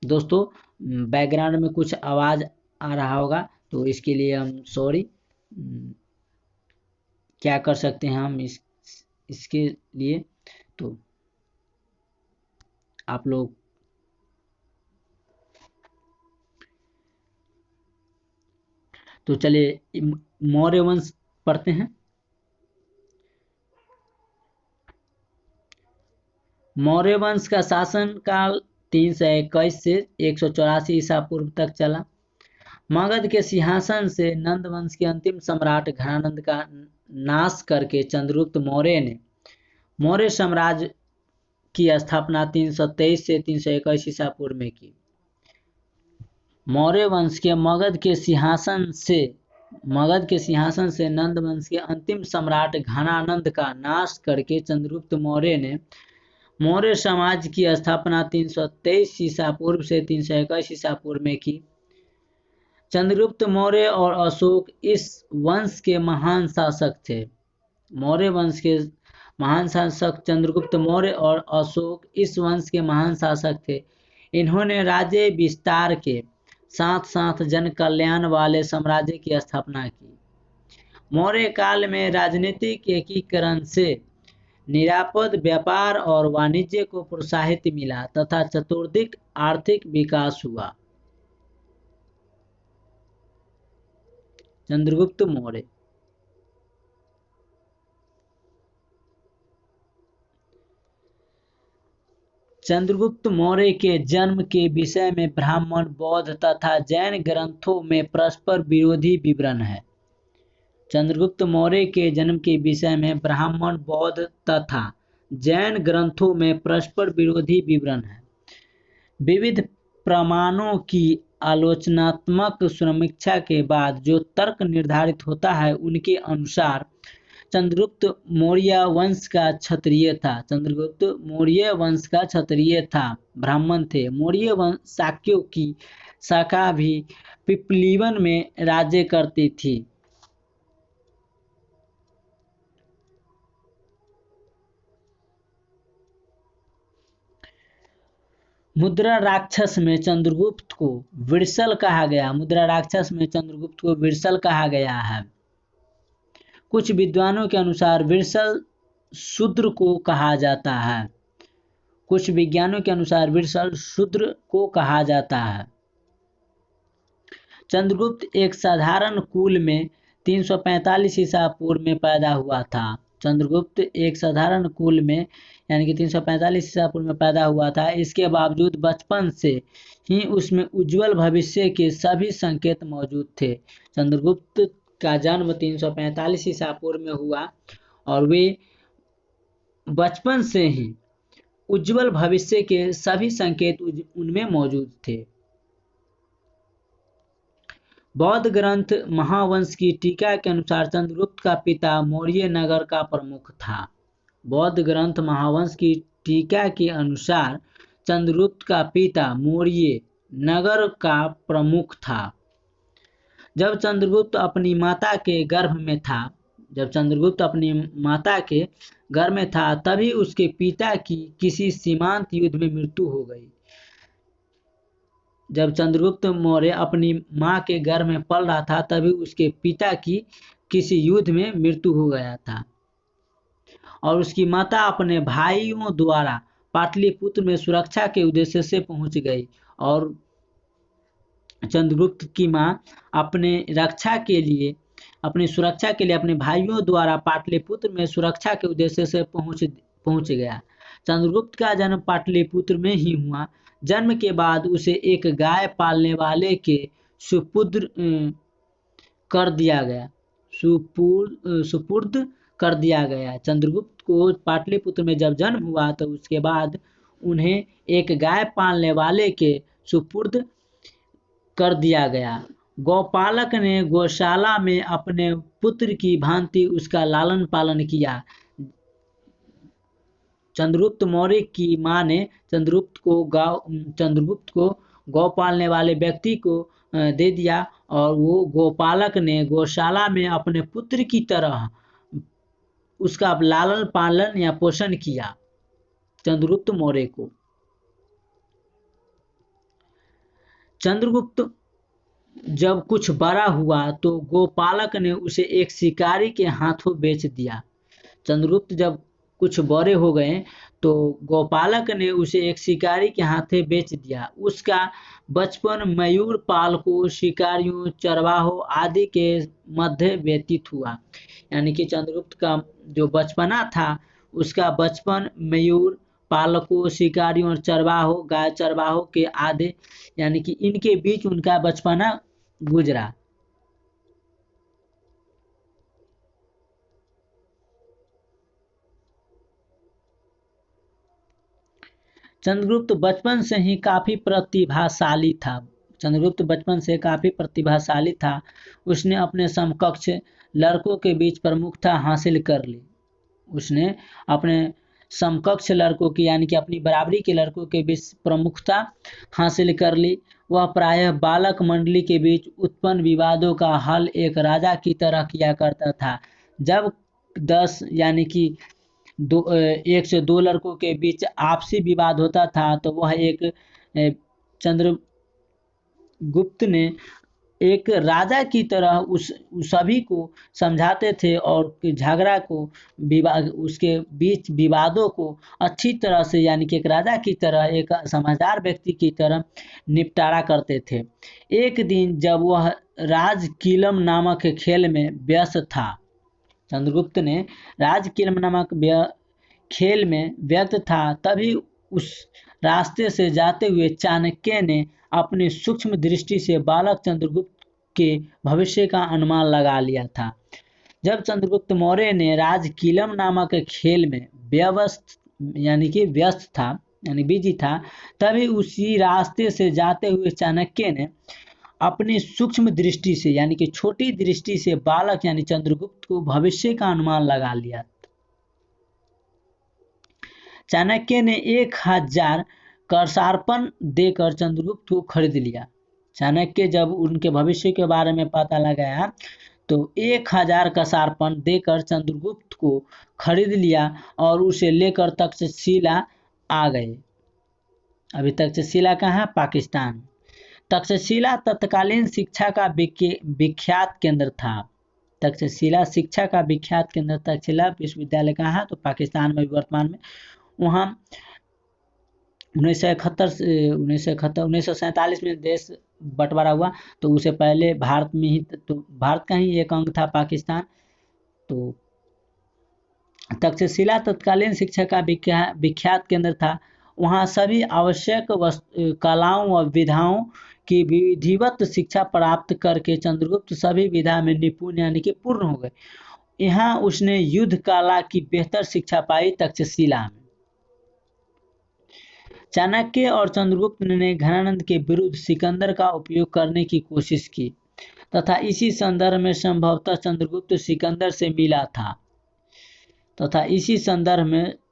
दोस्तों, बैकग्राउंड में कुछ आवाज आ रहा होगा तो इसके लिए हम सॉरी। क्या कर सकते हैं हम इसके लिए, तो आप लोग तो चलिए मौर्य वंश पढ़ते हैं। मौर्य वंश का शासन काल 321 से 184 ईसा पूर्व तक चला। मगध के सिंहासन से नंद वंश के अंतिम सम्राट घनानंद का नाश करके चंद्रगुप्त मौर्य ने मौर्य साम्राज्य की स्थापना 323 से 321 ईसा पूर्व में की। मौर्य वंश के मगध के सिंहासन से नंद वंश के अंतिम सम्राट घनानंद का नाश करके चंद्रगुप्त मौर्य ने मौर्य समाज की स्थापना 323 ईसा पूर्व से 321 ईसा पूर्व में की। चंद्रगुप्त मौर्य और अशोक इस वंश के महान शासक थे। मौर्य वंश के महान शासक चंद्रगुप्त मौर्य और अशोक इस वंश के महान शासक थे। इन्होंने राज्य विस्तार के साथ साथ जन कल्याण वाले साम्राज्य की स्थापना की। मौर्य काल में राजनीतिक एकीकरण से निरापद व्यापार और वाणिज्य को प्रोत्साहित मिला तथा चतुर्दिक आर्थिक विकास हुआ। चंद्रगुप्त मौर्य चंद्रगुप्त मौर्य के जन्म के विषय में ब्राह्मण, बौद्ध तथा जैन ग्रंथों में परस्पर विरोधी विवरण है। चंद्रगुप्त मौर्य के जन्म के विषय में ब्राह्मण, बौद्ध तथा जैन ग्रंथों में परस्पर विरोधी विवरण है। विविध प्रमाणों की आलोचनात्मक समीक्षा के बाद जो तर्क निर्धारित होता है उनके अनुसार चंद्रगुप्त मौर्य वंश का क्षत्रिय था। चंद्रगुप्त मौर्य वंश का क्षत्रिय था, ब्राह्मण थे। मौर्य वंश शाक्यों की शाखा भी पिपलीवन में राज्य करती थी। मुद्रा राक्षस में चंद्रगुप्त को विरसल कहा गया। मुद्रा राक्षस में चंद्रगुप्त को विरसल कहा गया है। कुछ विद्वानों के अनुसार विरसल शूद्र को कहा जाता है। कुछ विज्ञानों के अनुसार विरसल शूद्र को कहा जाता है। चंद्रगुप्त एक साधारण कुल में 345 ईसा पूर्व में पैदा हुआ था। चंद्रगुप्त एक साधारण कुल में यानी कि 345 ईसा पूर्व में पैदा हुआ था। इसके बावजूद बचपन से ही उसमें उज्जवल भविष्य के सभी संकेत मौजूद थे। चंद्रगुप्त का जन्म 345 ईसा पूर्व में हुआ और वे बचपन से ही उज्जवल भविष्य के सभी संकेत उनमें मौजूद थे। बौद्ध ग्रंथ महावंश की टीका के अनुसार चंद्रगुप्त का पिता मौर्य नगर का प्रमुख था। बौद्ध ग्रंथ महावंश की टीका के अनुसार चंद्रगुप्त का पिता मौर्य नगर का प्रमुख था। जब चंद्रगुप्त अपनी माता के गर्भ में था तभी उसके पिता की किसी सीमांत युद्ध में मृत्यु हो गई। जब चंद्रगुप्त मौर्य अपनी मां के गर्भ में पल रहा था तभी उसके पिता की किसी युद्ध में मृत्यु हो गया था और उसकी माता अपने भाइयों द्वारा पाटलिपुत्र में सुरक्षा के उद्देश्य से पहुंच गई और चंद्रगुप्त की माँ अपने रक्षा के लिए अपनी सुरक्षा के लिए अपने भाइयों द्वारा पाटलिपुत्र में सुरक्षा के उद्देश्य से पहुंच गया। चंद्रगुप्त का जन्म पाटलिपुत्र में ही हुआ। जन्म के बाद उसे एक गाय पालने वाले के सुपुत्र कर दिया गया सुपुर्द कर दिया गया। चंद्रगुप्त को पाटलिपुत्र में जब जन्म हुआ तो उसके बाद उन्हें एक गाय पालने वाले के सुपुर्द कर दिया गया। गौपालक ने गौशाला में अपने पुत्र की भांति उसका लालन पालन किया। चंद्रगुप्त मौर्य की मां ने चंद्रगुप्त को गौ पालने वाले व्यक्ति को दे दिया और वो गौपालक ने गौशाला में अपने पुत्र की तरह उसका लालन पालन या पोषण किया। चंद्रगुप्त मौर्य को चंद्रगुप्त जब कुछ बड़ा हुआ तो गोपालक ने उसे एक शिकारी के हाथों बेच दिया। चंद्रगुप्त जब कुछ बड़े हो गए तो गोपालक ने उसे एक शिकारी के हाथे बेच दिया। उसका बचपन मयूर पालकों, शिकारियों, चरवाहों आदि के मध्य व्यतीत हुआ। यानी कि चंद्रगुप्त का जो बचपना था उसका बचपन मयूर पालकों, शिकारियों और चरवाहों, गाय चरवाहों के आदि यानी कि इनके बीच उनका बचपना गुजरा। चंद्रगुप्त बचपन से ही काफी प्रतिभाशाली था। चंद्रगुप्त बचपन से काफी प्रतिभाशाली था। उसने अपने समकक्ष लड़कों के बीच प्रमुखता हासिल कर ली। उसने अपने समकक्ष लड़कों की यानी कि अपनी बराबरी के लड़कों के बीच प्रमुखता हासिल कर ली। वह प्रायः बालक मंडली के बीच उत्पन्न विवादों का हल एक राजा की तरह किया करता था। जब 10 यानी कि 1 से 2 लड़कों के बीच आपसी विवाद होता था तो वह चंद्रगुप्त ने एक राजा की तरह उस सभी को समझाते थे और झगड़ा को उसके बीच विवादों को अच्छी तरह से यानी कि एक राजा की तरह, एक समझदार व्यक्ति की तरह निपटारा करते थे। एक दिन जब वह राजकीलम नामक खेल में व्यस्त था, चंद्रगुप्त ने राजकीलम नामक खेल में व्यस्त था, तभी उस रास्ते से जाते हुए चाणक्य ने अपनी सूक्ष्म दृष्टि से बालक चंद्रगुप्त के भविष्य का अनुमान लगा लिया था। जब चंद्रगुप्त मौर्य ने राजकीलम नामक खेल में व्यस्त था यानी बिजी था, तभी उसी रास्ते से जाते हुए चाणक्य ने अपनी सूक्ष्म दृष्टि से यानी कि छोटी दृष्टि से बालक यानी चंद्रगुप्त को भविष्य का अनुमान लगा लिया। चाणक्य ने 1000 करसारपन देकर चंद्रगुप्त को खरीद लिया। चाणक्य जब उनके भविष्य के बारे में पता लगाया तो 1000 करसारपन देकर चंद्रगुप्त को खरीद लिया और उसे लेकर तक्षशिला आ गए। अभी तक्षशिला कहाँ? पाकिस्तान। तक्षशिला तत्कालीन शिक्षा का विख्यात केंद्र था। तक्षशिला शिक्षा का विख्यात केंद्र तक्षशिला विश्वविद्यालय कहाँ? तो पाकिस्तान में वर्तमान में। वहाँ 1947 में देश बंटवारा हुआ तो उसे पहले भारत में ही तो भारत का ही एक अंग था पाकिस्तान। तो तक्षशिला तत्कालीन शिक्षा का विख्यात केंद्र था। वहाँ सभी आवश्यक कलाओं व विधाओं की विधिवत शिक्षा प्राप्त करके चंद्रगुप्त सभी विधा में निपुण यानी कि पूर्ण हो गए। यहाँ उसने युद्ध कला की बेहतर शिक्षा पाई तक्षशिला में। चाणक्य और चंद्रगुप्त ने घनानंद के विरुद्ध सिकंदर का उपयोग करने की कोशिश की तथा इसी संदर्भ में संभवतः चंद्रगुप्त सिकंदर से मिला था तथा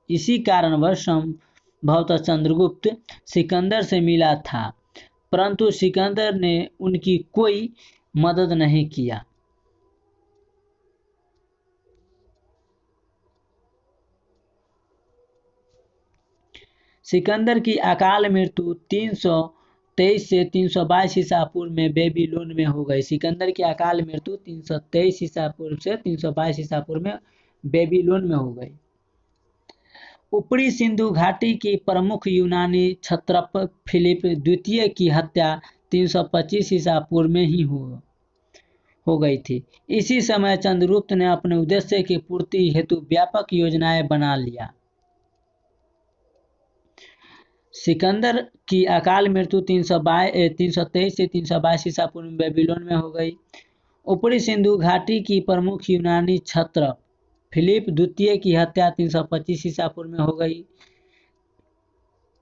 इसी कारणवश संभवतः चंद्रगुप्त सिकंदर से मिला था, परंतु सिकंदर ने उनकी कोई मदद नहीं किया। सिकंदर की अकाल मृत्यु 323 से 322 ईसा पूर्व में बेबीलोन में हो गई। सिकंदर की अकाल मृत्यु 323 ईसा पूर्व से 322 ईसा पूर्व में बेबीलोन में हो गई। ऊपरी सिंधु घाटी की प्रमुख यूनानी क्षत्रप फिलिप द्वितीय की हत्या 325 ईसा पूर्व में ही हो गई थी। इसी समय चंद्रगुप्त ने अपने उद्देश्य की पूर्ति हेतु व्यापक योजनाएं बना लिया। सिकंदर की अकाल मृत्यु 323 से 322 ईसा पूर्व में बेबीलोन में हो गई। ऊपरी सिंधु घाटी की प्रमुख यूनानी क्षत्रप फिलिप द्वितीय की हत्या 325 ईसा पूर्व में हो गई।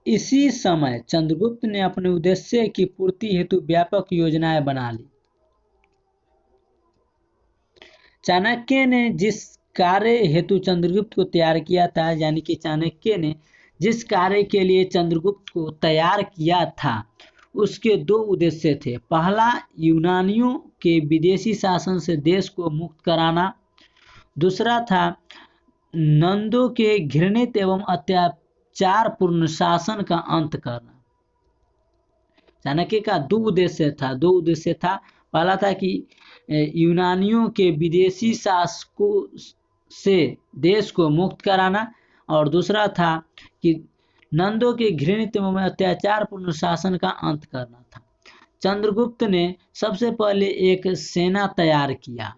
इसी समय चंद्रगुप्त ने अपने उद्देश्य की पूर्ति हेतु व्यापक योजनाएं बना ली। चाणक्य ने जिस कार्य हेतु चंद्रगुप्त को तैयार किया था, यानी कि चाणक्य ने जिस कार्य के लिए चंद्रगुप्त को तैयार किया था, उसके दो उद्देश्य थे। पहला, यूनानियों के विदेशी शासन से देश को मुक्त कराना। दूसरा था नंदों के घृणित एवं अत्याचारपूर्ण शासन का अंत करना। चाणक्य का दो उद्देश्य था। पहला था कि यूनानियों के विदेशी शासकों से देश को मुक्त कराना, और दूसरा था कि नंदों के घृणित एवं अत्याचारपूर्ण शासन का अंत करना था। चंद्रगुप्त ने सबसे पहले एक सेना तैयार किया,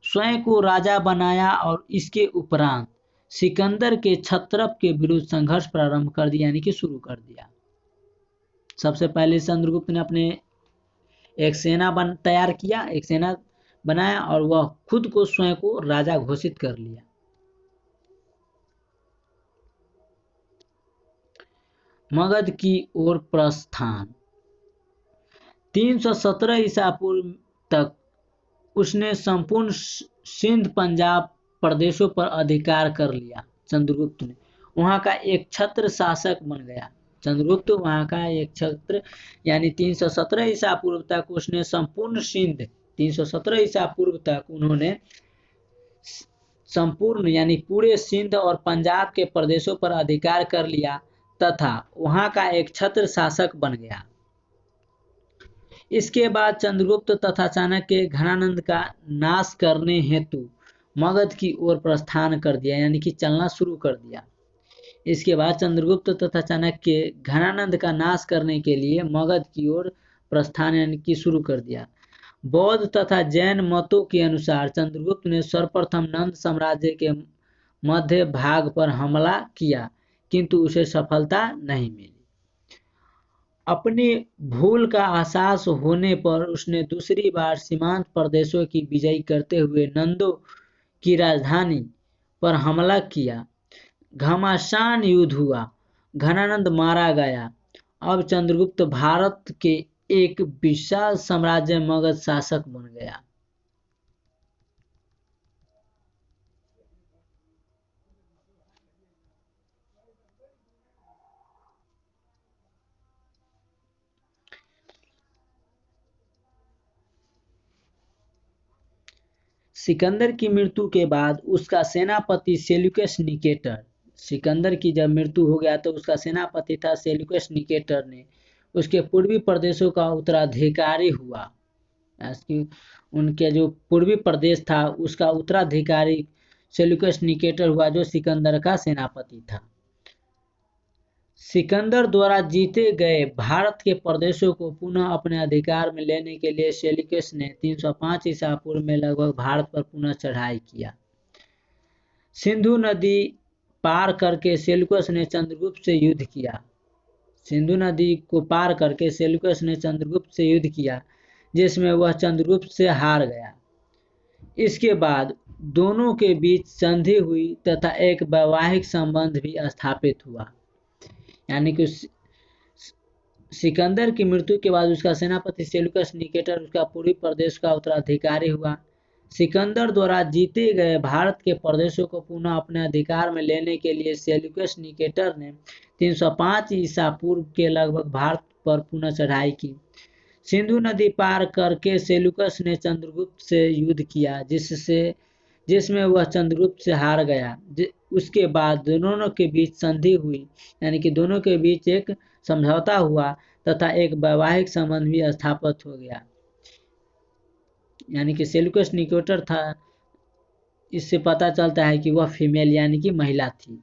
स्वयं को राजा बनाया और इसके उपरांत सिकंदर के क्षत्रप के विरुद्ध संघर्ष प्रारंभ कर दिया, यानी कि शुरू कर दिया। सबसे पहले चंद्रगुप्त ने अपने एक सेना तैयार किया, एक सेना बनाया और वह खुद को स्वयं को राजा घोषित कर लिया। मगध की ओर प्रस्थान। 317 ईसा पूर्व तक उसने संपूर्ण सिंध पंजाब प्रदेशों पर अधिकार कर लिया। चंद्रगुप्त ने वहां का एक छत्र शासक बन गया। चंद्रगुप्त वहां का एक छत्र, यानी 317 ईसा पूर्व तक उसने संपूर्ण सिंध, 317 ईसा पूर्व तक उन्होंने संपूर्ण यानी पूरे सिंध और पंजाब के प्रदेशों पर अधिकार कर लिया तथा वहां का एक छत्र शासक बन गया। इसके बाद चंद्रगुप्त तथा चाणक्य घनानंद का नाश करने हेतु मगध की ओर प्रस्थान कर दिया, यानी कि चलना शुरू कर दिया। इसके बाद चंद्रगुप्त तथा चाणक्य घनानंद का नाश करने के लिए मगध की ओर प्रस्थान यानी कि शुरू कर दिया। बौद्ध तथा जैन मतों के अनुसार चंद्रगुप्त ने सर्वप्रथम नंद साम्राज्य के मध्य भाग पर हमला किया, किंतु उसे सफलता नहीं मिली। अपनी भूल का एहसास होने पर उसने दूसरी बार सीमांत प्रदेशों की विजय करते हुए नंदों की राजधानी पर हमला किया। घमासान युद्ध हुआ, घनानंद मारा गया। अब चंद्रगुप्त भारत के एक विशाल साम्राज्य मगध शासक बन गया। सिकंदर की मृत्यु के बाद उसका सेनापति सेल्यूकस निकेटर, सिकंदर की जब मृत्यु हो गया तो उसका सेनापति था सेल्यूकस निकेटर ने उसके पूर्वी प्रदेशों का उत्तराधिकारी हुआ। उनके जो पूर्वी प्रदेश था उसका उत्तराधिकारी सेल्यूकस निकेटर हुआ, जो सिकंदर का सेनापति था। सिकंदर द्वारा जीते गए भारत के प्रदेशों को पुनः अपने अधिकार में लेने के लिए सेल्यूकस ने 305 ईसा पूर्व में लगभग भारत पर पुनः चढ़ाई किया। सिंधु नदी पार करके सेल्यूकस ने चंद्रगुप्त से युद्ध किया। सिंधु नदी को पार करके सेल्यूकस ने चंद्रगुप्त से युद्ध किया, जिसमें वह चंद्रगुप्त से हार गया। इसके बाद दोनों के बीच संधि हुई तथा एक वैवाहिक संबंध भी स्थापित हुआ। यानी कि सिकंदर की मृत्यु के बाद उसका सेनापति सेल्यूकस निकेटर उसका पूर्वी प्रदेश का उत्तराधिकारी हुआ। सिकंदर द्वारा जीते गए भारत के प्रदेशों को पुनः अपने अधिकार में लेने के लिए सेल्यूकस निकेटर ने 305 ईसा पूर्व के लगभग भारत पर पुनः चढ़ाई की। सिंधु नदी पार करके सेल्यूकस ने चंद्रगुप्त से युद्ध किया, जिसमें वह चंद्रगुप्त से हार गया। उसके बाद दोनों के बीच संधि हुई, यानी कि दोनों के बीच एक समझौता हुआ तथा एक वैवाहिक संबंध भी स्थापित हो गया। यानी कि सेल्यूकस निकेटर था, इससे पता चलता है कि वह फीमेल यानी कि महिला थी।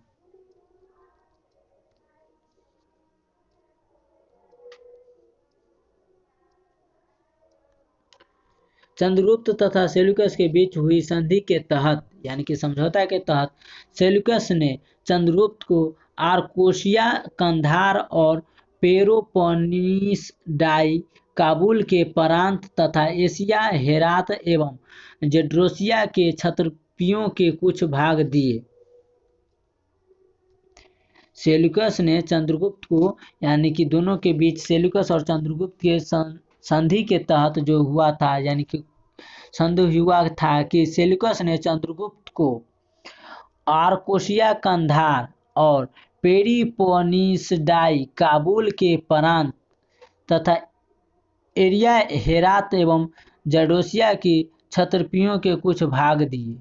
चंद्रगुप्त तथा सेल्यूकस के बीच हुई संधि के तहत यानी कि समझौता के तहत सेल्यूकस ने चंद्रगुप्त को आर्कोशिया, कंधार और पेलोपोनीस काबुल के प्रांत तथा एशिया, हेरात एवं जेड्रोसिया के क्षत्रपियों के कुछ भाग दिए। सेल्यूकस ने चंद्रगुप्त को यानी कि दोनों के बीच सेल्यूकस और चंद्रगुप्त के संधि के तहत जो हुआ था यानी कि संधि हुआ था कि सेल्यूकस ने चंद्रगुप्त को आर्कोशिया, कंधार और पेलोपोनीसडाई काबुल के प्रांत तथा एरिया, हेरात एवं जेड्रोसिया की क्षत्रपियों के कुछ भाग दिए।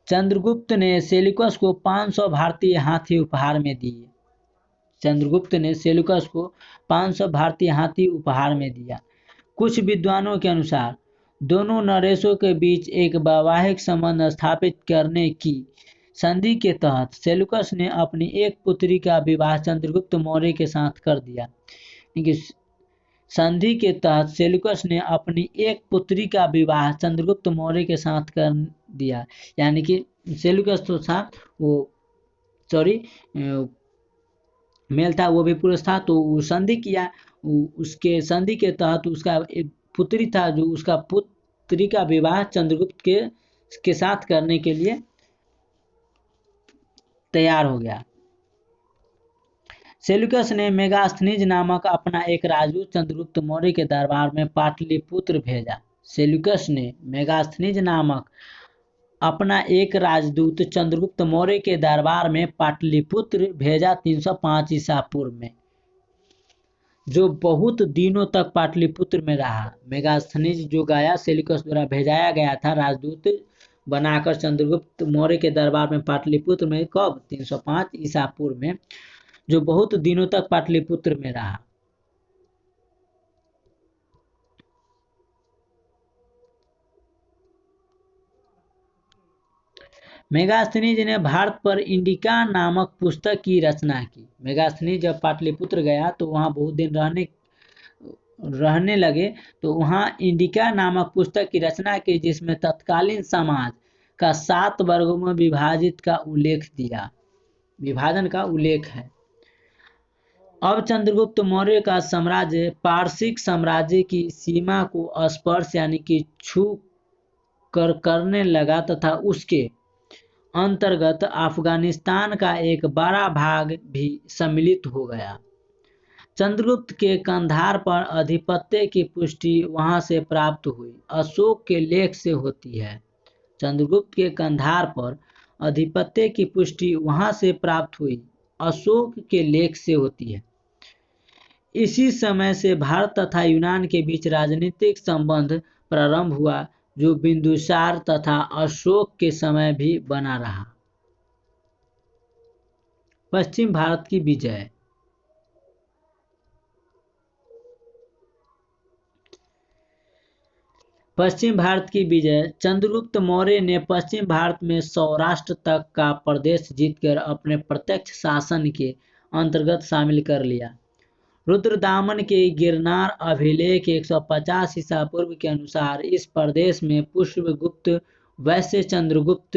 चंद्रगुप्त ने सेल्यूकस को 500 भारतीय हाथी उपहार में दिए। चंद्रगुप्त ने सेल्यूकस को 500 भारतीय हाथी उपहार में दिया। कुछ विद्वानों के अनुसार दोनों नरेशों के बीच एक वैवाहिक संबंध स्थापित करने की संधि के तहत सेल्यूकस ने अपनी एक पुत्री का विवाह चंद्रगुप्त मौर्य के साथ कर दिया। संधि के तहत सेल्यूकस ने अपनी एक पुत्री का विवाह चंद्रगुप्त मौर्य के साथ कर दिया। यानी कि सेल्यूकस तो था वो मेल था, वो भी पुरुष था, तो वो संधि किया। उसके संधि के तहत उसका एक पुत्री था जो उसका पुत्री का विवाह चंद्रगुप्त के साथ करने के लिए तैयार हो गया। सेल्यूकस ने मेगास्थनीज नामक अपना एक राजदूत चंद्रगुप्त मौर्य के दरबार में पाटलिपुत्र भेजा। सेल्यूकस ने मेगास्थनीज नामक अपना एक राजदूत चंद्रगुप्त मौर्य के दरबार में पाटलिपुत्र भेजा 305 ईसा पूर्व में, जो बहुत दिनों तक पाटलिपुत्र में रहा। मेगास्थनीज जो गया सेल्यूकस द्वारा भेजाया गया था राजदूत बनाकर चंद्रगुप्त मौर्य के दरबार में पाटलिपुत्र में, कब? 305 ईसा पूर्व में, जो बहुत दिनों तक पाटलिपुत्र में रहा। मेगास्थनीज ने भारत पर इंडिका नामक पुस्तक की रचना की। मेगास्थनीज जब पाटलिपुत्र गया तो वहाँ बहुत दिन रहने लगे, तो वहाँ इंडिका नामक पुस्तक की रचना की, जिसमें तत्कालीन समाज का 7 वर्गों में विभाजन का उल्लेख है। अब चंद्रगुप्त मौर्य का साम्राज्य पारसिक साम्राज्य की सीमा को स्पर्श यानी कि छू कर करने लगा तथा उसके अंतर्गत अफगानिस्तान का एक बड़ा भाग भी सम्मिलित हो गया। चंद्रगुप्त के कंधार पर आधिपत्य की पुष्टि वहां से प्राप्त हुई, अशोक के लेख से होती है। चंद्रगुप्त के कंधार पर आधिपत्य की पुष्टि वहां से प्राप्त हुई, अशोक के लेख से होती है। इसी समय से भारत तथा यूनान के बीच राजनीतिक संबंध प्रारंभ हुआ, जो बिंदुसार तथा अशोक के समय भी बना रहा। पश्चिम भारत की विजय। पश्चिम भारत की विजय। चंद्रगुप्त मौर्य ने पश्चिम भारत में सौराष्ट्र तक का प्रदेश जीतकर अपने प्रत्यक्ष शासन के अंतर्गत शामिल कर लिया। रुद्रदामन के गिरनार अभिलेख 150 ईसा पूर्व के अनुसार इस प्रदेश में पुष्यगुप्त वैश्य चंद्रगुप्त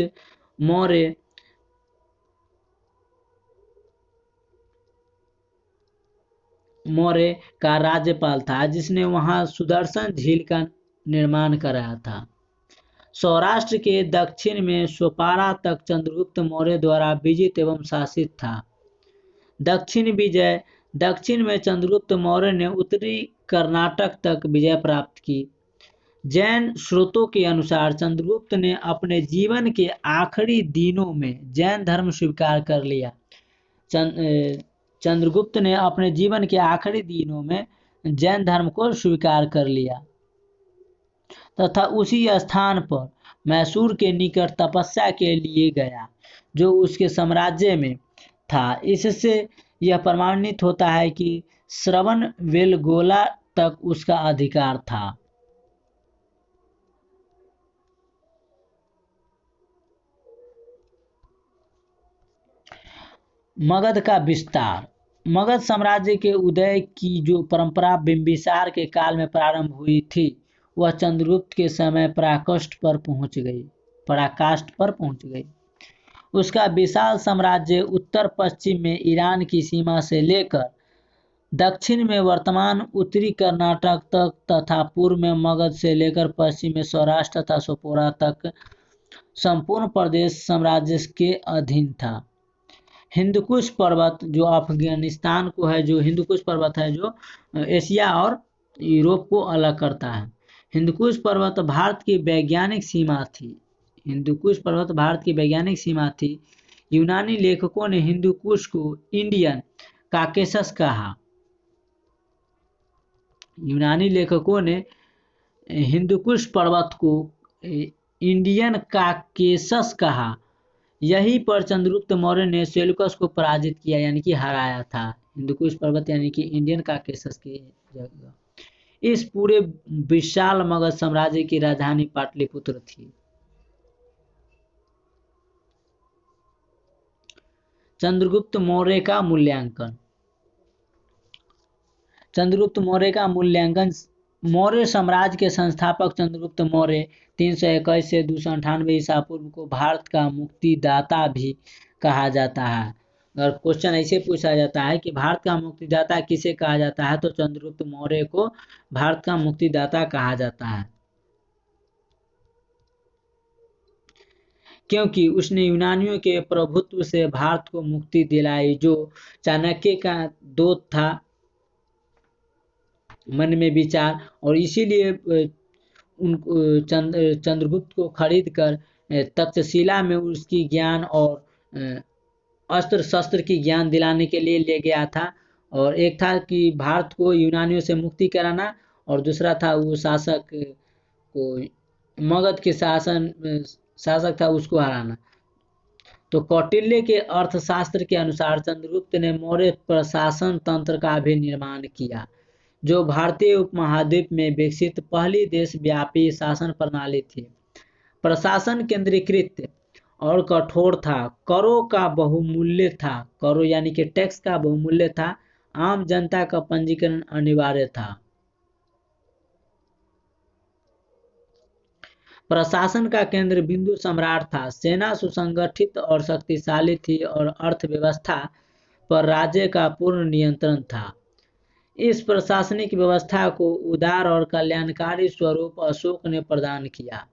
मौर्य का राज्यपाल था, जिसने वहां सुदर्शन झील का निर्माण कराया था। सौराष्ट्र के दक्षिण में सोपारा तक चंद्रगुप्त मौर्य द्वारा विजित एवं शासित था। दक्षिण में चंद्रगुप्त मौर्य ने उत्तरी कर्नाटक तक विजय प्राप्त की। जैन स्रोतों के अनुसार चंद्रगुप्त ने अपने जीवन के आखिरी दिनों में जैन धर्म स्वीकार कर लिया। चंद्रगुप्त ने अपने जीवन के आखिरी दिनों में जैन धर्म को स्वीकार कर लिया तथा उसी स्थान पर मैसूर के निकट तपस्या के लिए गया, जो उसके साम्राज्य में था। इससे यह प्रमाणित होता है कि श्रवणबेलगोला तक उसका अधिकार था। मगध का विस्तार। मगध साम्राज्य के उदय की जो परंपरा बिंबिसार के काल में प्रारंभ हुई थी, वह चंद्रगुप्त के समय पराकाष्ठ पर पहुंच गई। उसका विशाल साम्राज्य उत्तर पश्चिम में ईरान की सीमा से लेकर दक्षिण में वर्तमान उत्तरी कर्नाटक तक तथा पूर्व में मगध से लेकर पश्चिम में सौराष्ट्र तथा सोपोरा तक संपूर्ण प्रदेश साम्राज्य के अधीन था। हिंदकुश पर्वत जो अफगानिस्तान को है, जो हिंदकुश पर्वत है जो एशिया और यूरोप को अलग करता है। हिंदकुश पर्वत भारत की वैज्ञानिक सीमा थी। हिंदकुश पर्वत भारत की वैज्ञानिक सीमा थी। यूनानी लेखकों ने हिंदकुश को इंडियन काकेशस कहा। यूनानी लेखकों ने हिंदकुश पर्वत को इंडियन काकेशस कहा। यहीं पर चंद्रगुप्त मौर्य ने सेल्यूकस को पराजित किया, यानी कि हराया था। हिंदकुश पर्वत यानी कि इंडियन काकेशस की जगह। इस पूरे विशाल मगध साम्राज्य की राजधानी पाटलिपुत्र थी। चंद्रगुप्त मौर्य का मूल्यांकन। चंद्रगुप्त मौर्य का मूल्यांकन। मौर्य साम्राज्य के संस्थापक चंद्रगुप्त मौर्य 321 से 298 ईसा पूर्व को भारत का मुक्तिदाता भी कहा जाता है। अगर क्वेश्चन ऐसे पूछा जाता है कि भारत का मुक्तिदाता किसे कहा जाता है, तो चंद्रगुप्त मौर्य को भारत का मुक्तिदाता कहा जाता है, क्योंकि उसने यूनानियों के प्रभुत्व से भारत को मुक्ति दिलाई, जो चाणक्य का दूत था मन में विचार, और इसीलिए चंद्रगुप्त को खरीद कर तक्षशिला में उसकी ज्ञान और अस्त्र शस्त्र की ज्ञान दिलाने के लिए ले गया था। और एक था कि भारत को यूनानियों से मुक्ति कराना, और दूसरा था वो शासक को, मगध के शासक था, उसको हराना। तो कौटिल्य के अर्थशास्त्र के अनुसार चंद्रगुप्त ने मौर्य प्रशासन तंत्र का भी निर्माण किया, जो भारतीय उपमहाद्वीप में विकसित पहली देशव्यापी शासन प्रणाली थी। प्रशासन केंद्रीकृत और कठोर था। करों का बहुमूल्य था। करों यानी कि टैक्स का बहुमूल्य था। आम जनता का पंजीकरण अनिवार्य था। प्रशासन का केंद्र बिंदु सम्राट था। सेना सुसंगठित और शक्तिशाली थी और अर्थव्यवस्था पर राज्य का पूर्ण नियंत्रण था। इस प्रशासनिक व्यवस्था को उदार और कल्याणकारी स्वरूप अशोक ने प्रदान किया।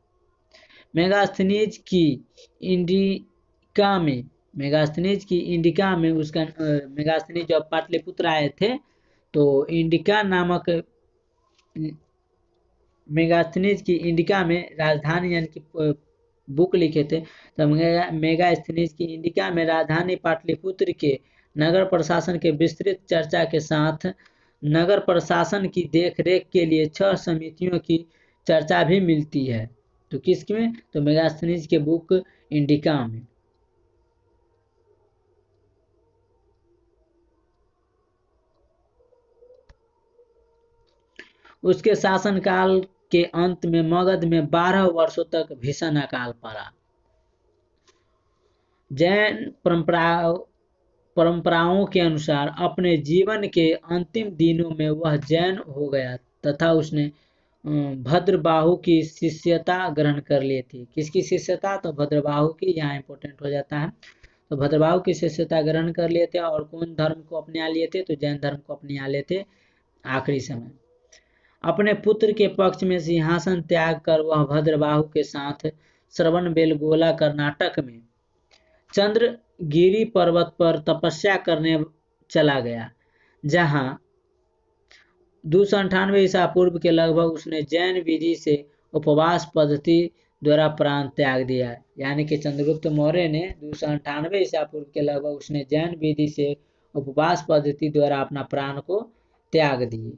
मेगास्थनीज की इंडिका में उसका मेगास्थनीज जब पाटलिपुत्र आए थे, तो इंडिका नामक मेगास्थनीज की इंडिका में राजधानी यानी कि बुक लिखे थे। तो मेगास्थनीज की इंडिका में राजधानी पाटलिपुत्र के नगर प्रशासन के विस्तृत चर्चा के साथ नगर प्रशासन की देखरेख के लिए 6 समितियों की चर्चा भी मिलती है। तो किसमें? तो मेगास्थनीज के बुक इंडिका में। उसके शासनकाल के अंत में मगध में 12 वर्षों तक भीषण अकाल पड़ा। जैन परंपराओं के अनुसार अपने जीवन के अंतिम दिनों में वह जैन हो गया तथा उसने भद्रबाहु की शिष्यता ग्रहण कर ली थी। किसकी शिष्यता? तो भद्रबाहु की। यहाँ इंपॉर्टेंट हो जाता है। तो भद्रबाहु की शिष्यता ग्रहण कर लिए थे। और कौन धर्म को अपना लिए थे? तो जैन धर्म को अपना लिए थे आखिरी समय। अपने पुत्र के पक्ष में सिंहासन त्याग कर वह भद्रबाहु के साथ श्रवणबेलगोला कर्नाटक में चंद्रगिरी पर्वत पर तपस्या करने चला गया, जहां 298 ईसा पूर्व के लगभग उसने जैन विधि से उपवास पद्धति द्वारा प्राण त्याग दिया। यानी कि चंद्रगुप्त मौर्य ने 298 ईसा पूर्व के लगभग उसने जैन विधि से उपवास पद्धति द्वारा अपना प्राण को त्याग दिए।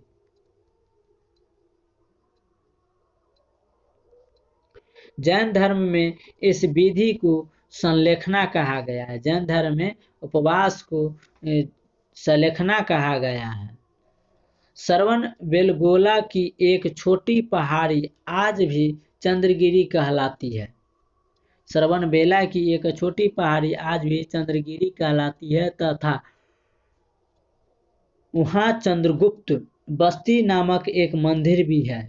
जैन धर्म में इस विधि को संलेखना कहा गया है। जैन धर्म में उपवास को संलेखना कहा गया है। श्रवणबेलगोला की एक छोटी पहाड़ी आज भी चंद्रगिरी कहलाती है। श्रवणबेला की एक छोटी पहाड़ी आज भी चंद्रगिरी कहलाती है तथा वहाँ चंद्रगुप्त बस्ती नामक एक मंदिर भी है।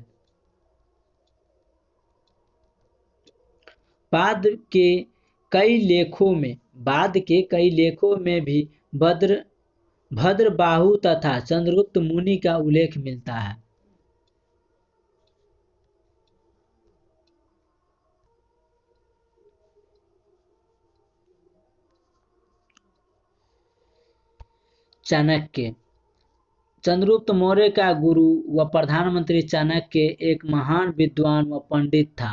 बाद के कई लेखों में भी भद्रबाहु तथा चंद्रगुप्त मुनि का उल्लेख मिलता है। चाणक्य। चंद्रगुप्त मौर्य का गुरु व प्रधानमंत्री चाणक्य एक महान विद्वान व पंडित था।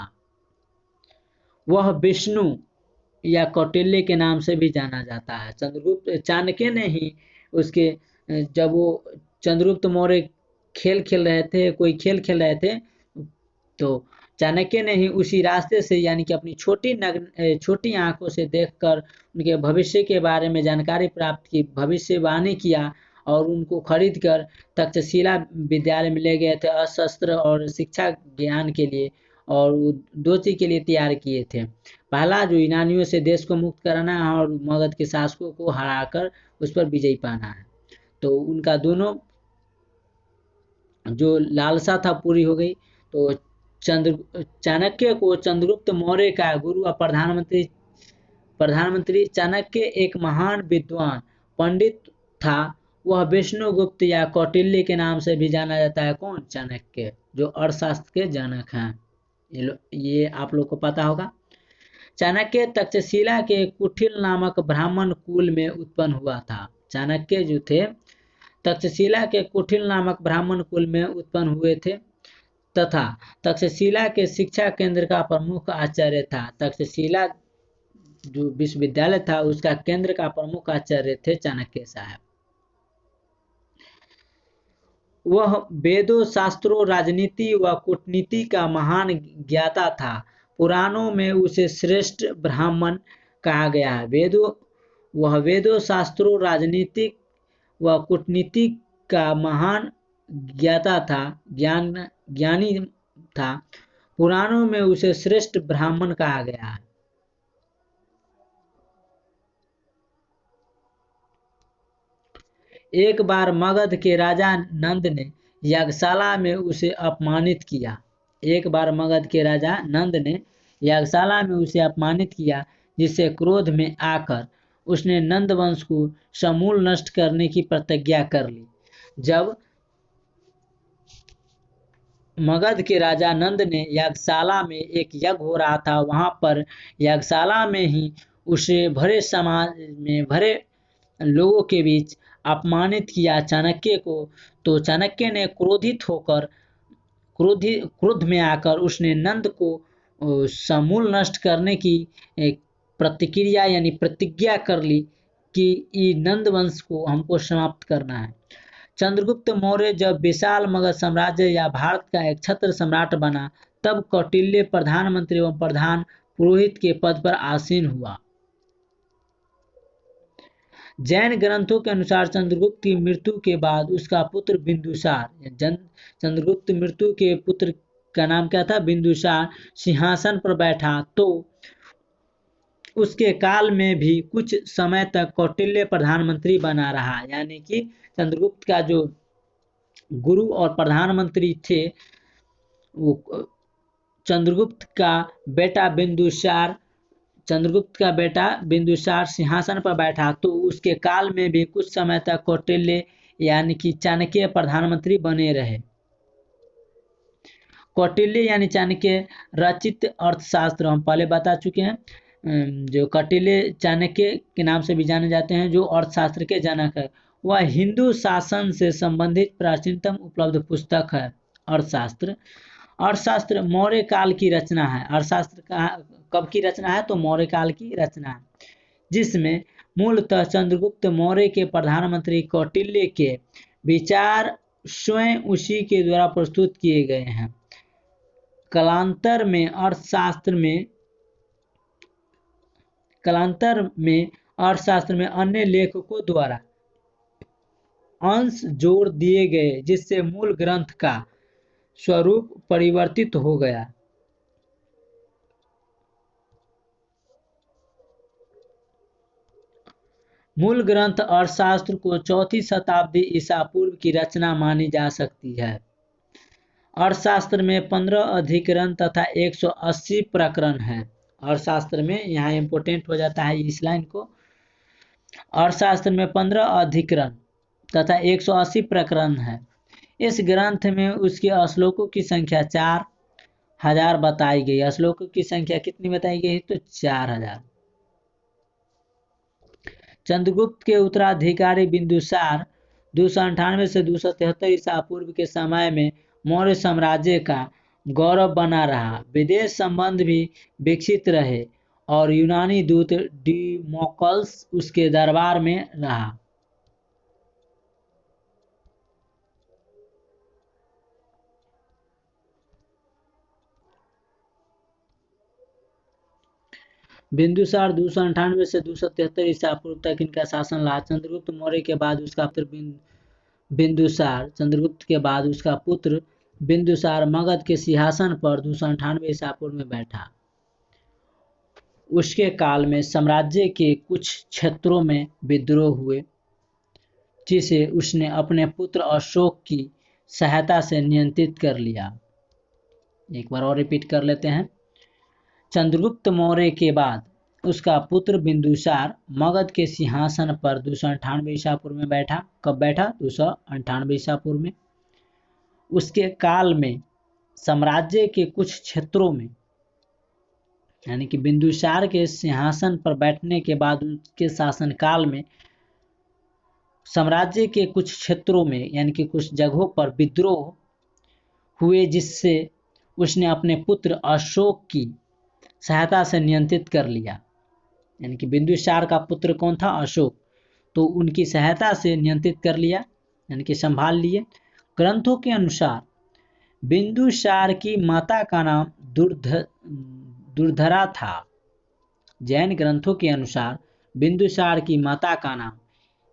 वह विष्णु या कौटिल्य के नाम से भी जाना जाता है। चंद्रगुप्त चाणक्य ने ही उसके जब वो चंद्रगुप्त मौर्य कोई खेल खेल रहे थे, तो चाणक्य ने ही उसी रास्ते से यानी कि अपनी छोटी आंखों से देखकर उनके भविष्य के बारे में जानकारी प्राप्त की, भविष्यवाणी किया और उनको खरीद कर तक्षशिला विद्यालय में ले गए थे अशस्त्र और शिक्षा ज्ञान के लिए, और वो 2 चीज के लिए तैयार किए थे। पहला जो यूनानियों से देश को मुक्त कराना है और मगध के शासकों को हराकर उस पर विजयी पाना है। तो उनका दोनों जो लालसा था पूरी हो गई। तो चाणक्य को चंद्रगुप्त मौर्य का गुरु और प्रधानमंत्री चाणक्य एक महान विद्वान पंडित था। वह विष्णुगुप्त या कौटिल्य के नाम से भी जाना जाता है। कौन? चाणक्य, जो अर्थशास्त्र के जनक हैं। ये आप लोग को पता होगा। चाणक्य तक्षशिला के कुटिल नामक ब्राह्मण कुल में उत्पन्न हुआ था। चाणक्य जो थे तक्षशिला के कुटिल नामक ब्राह्मण कुल में उत्पन्न हुए थे तथा तक्षशिला के शिक्षा केंद्र का प्रमुख आचार्य था। तक्षशिला जो विश्वविद्यालय था उसका केंद्र का प्रमुख आचार्य थे चाणक्य साहब। वह वेदों, शास्त्रों, राजनीति व कूटनीति का महान ज्ञाता था। पुराणों में उसे श्रेष्ठ ब्राह्मण कहा गया है। वह वेदों, शास्त्रों, राजनीतिक व कूटनीति का महान ज्ञाता था, ज्ञानी था। पुराणों में उसे श्रेष्ठ ब्राह्मण कहा गया है। एक बार मगध के राजा नंद ने यागशाला में उसे अपमानित किया। एक बार मगध के राजा नंद ने यागशाला में उसे अपमानित किया, जिससे क्रोध में आकर उसने नंद वंश को समूल नष्ट करने की प्रतिज्ञा कर ली। जब मगध के राजा नंद ने यागशाला में एक यज्ञ हो रहा था, वहां पर यागशाला में ही उसे भरे समाज में भरे लोगों के बीच अपमानित किया चाणक्य को। तो चाणक्य ने क्रोध में आकर उसने नंद को समूल नष्ट करने की एक प्रतिक्रिया यानी प्रतिज्ञा कर ली कि नंद वंश को हमको समाप्त करना है। चंद्रगुप्त मौर्य जब विशाल मगध साम्राज्य या भारत का एक छत्र सम्राट बना, तब कौटिल्य प्रधानमंत्री एवं प्रधान पुरोहित के पद पर आसीन हुआ। जैन ग्रंथों के अनुसार चंद्रगुप्त की मृत्यु के बाद उसका पुत्र बिंदुसार, चंद्रगुप्त मृत्यु के पुत्र का नाम क्या था? बिंदुसार, सिंहासन पर बैठा। तो उसके काल में भी कुछ समय तक कौटिल्य प्रधानमंत्री बना रहा। यानी कि चंद्रगुप्त का जो गुरु और प्रधानमंत्री थे, वो चंद्रगुप्त का बेटा बिंदुसार सिंहासन पर बैठा। तो उसके काल में भी कुछ समय तक कौटिल्य यानी कि चाणक्य प्रधानमंत्री बने रहे। कौटिल्य यानी चाणक्य रचित अर्थशास्त्र हम पहले बता चुके हैं। जो कौटिल्य चाणक्य के नाम से भी जाने जाते हैं, जो अर्थशास्त्र के जनक है। वह हिंदू शासन से संबंधित प्राचीनतम उपलब्ध पुस्तक है। अर्थशास्त्र मौर्य काल की रचना है। अर्थशास्त्र कब की रचना है? तो मौर्य काल की रचना है, जिसमें मूलतः चंद्रगुप्त मौर्य के प्रधानमंत्री कौटिल्य के विचार स्वयं उसी के द्वारा प्रस्तुत किए गए हैं। कालांतर में अर्थशास्त्र में अन्य लेखकों द्वारा अंश जोड़ दिए गए, जिससे मूल ग्रंथ का स्वरूप परिवर्तित हो गया। मूल ग्रंथ अर्थशास्त्र को 4वीं शताब्दी ईसा पूर्व की रचना मानी जा सकती है। अर्थशास्त्र में 15 अधिकरण तथा 180 प्रकरण हैं। अर्थशास्त्र में यहाँ इम्पोर्टेंट हो जाता है इस लाइन को। अर्थशास्त्र में 15 अधिकरण तथा 180 प्रकरण है। इस ग्रंथ में उसके श्लोकों की संख्या 4000 बताई गई। श्लोकों की संख्या कितनी बताई गई? तो 4000। चंद्रगुप्त के उत्तराधिकारी बिंदुसार 298 से 273 ईसा पूर्व के समय में मौर्य साम्राज्य का गौरव बना रहा। विदेश संबंध भी विकसित रहे और यूनानी दूत डिमोक्लस उसके दरबार में रहा। बिंदुसार 298 से 273 ईसा पूर्व तक इनका शासन रहा। चंद्रगुप्त मौर्य के बाद उसका पुत्र बिंदुसार चंद्रगुप्त के बाद उसका पुत्र बिंदुसार मगध के सिंहासन पर 298 ईसा पूर्व में बैठा। उसके काल में साम्राज्य के कुछ क्षेत्रों में विद्रोह हुए, जिसे उसने अपने पुत्र अशोक की सहायता से नियंत्रित कर लिया। एक बार और रिपीट कर लेते हैं। चंद्रगुप्त मौर्य के बाद उसका पुत्र बिंदुसार मगध के सिंहासन पर 298 ईसा पूर्व में बैठा। कब बैठा? 298 ईसा पूर्व में। उसके काल में साम्राज्य के कुछ क्षेत्रों में, यानी कि बिंदुसार के सिंहासन पर बैठने के बाद उसके शासन काल में साम्राज्य के कुछ क्षेत्रों में, यानी कि कुछ जगहों पर विद्रोह हुए, जिससे उसने अपने पुत्र अशोक की सहायता से नियंत्रित कर लिया। यानी कि बिंदुसार का पुत्र कौन था? अशोक। तो उनकी सहायता से नियंत्रित कर लिया, यानी कि संभाल लिए। ग्रंथों के अनुसार बिंदुसार की माता का नाम दुर्धरा था। जैन ग्रंथों के अनुसार बिंदुसार की माता का नाम,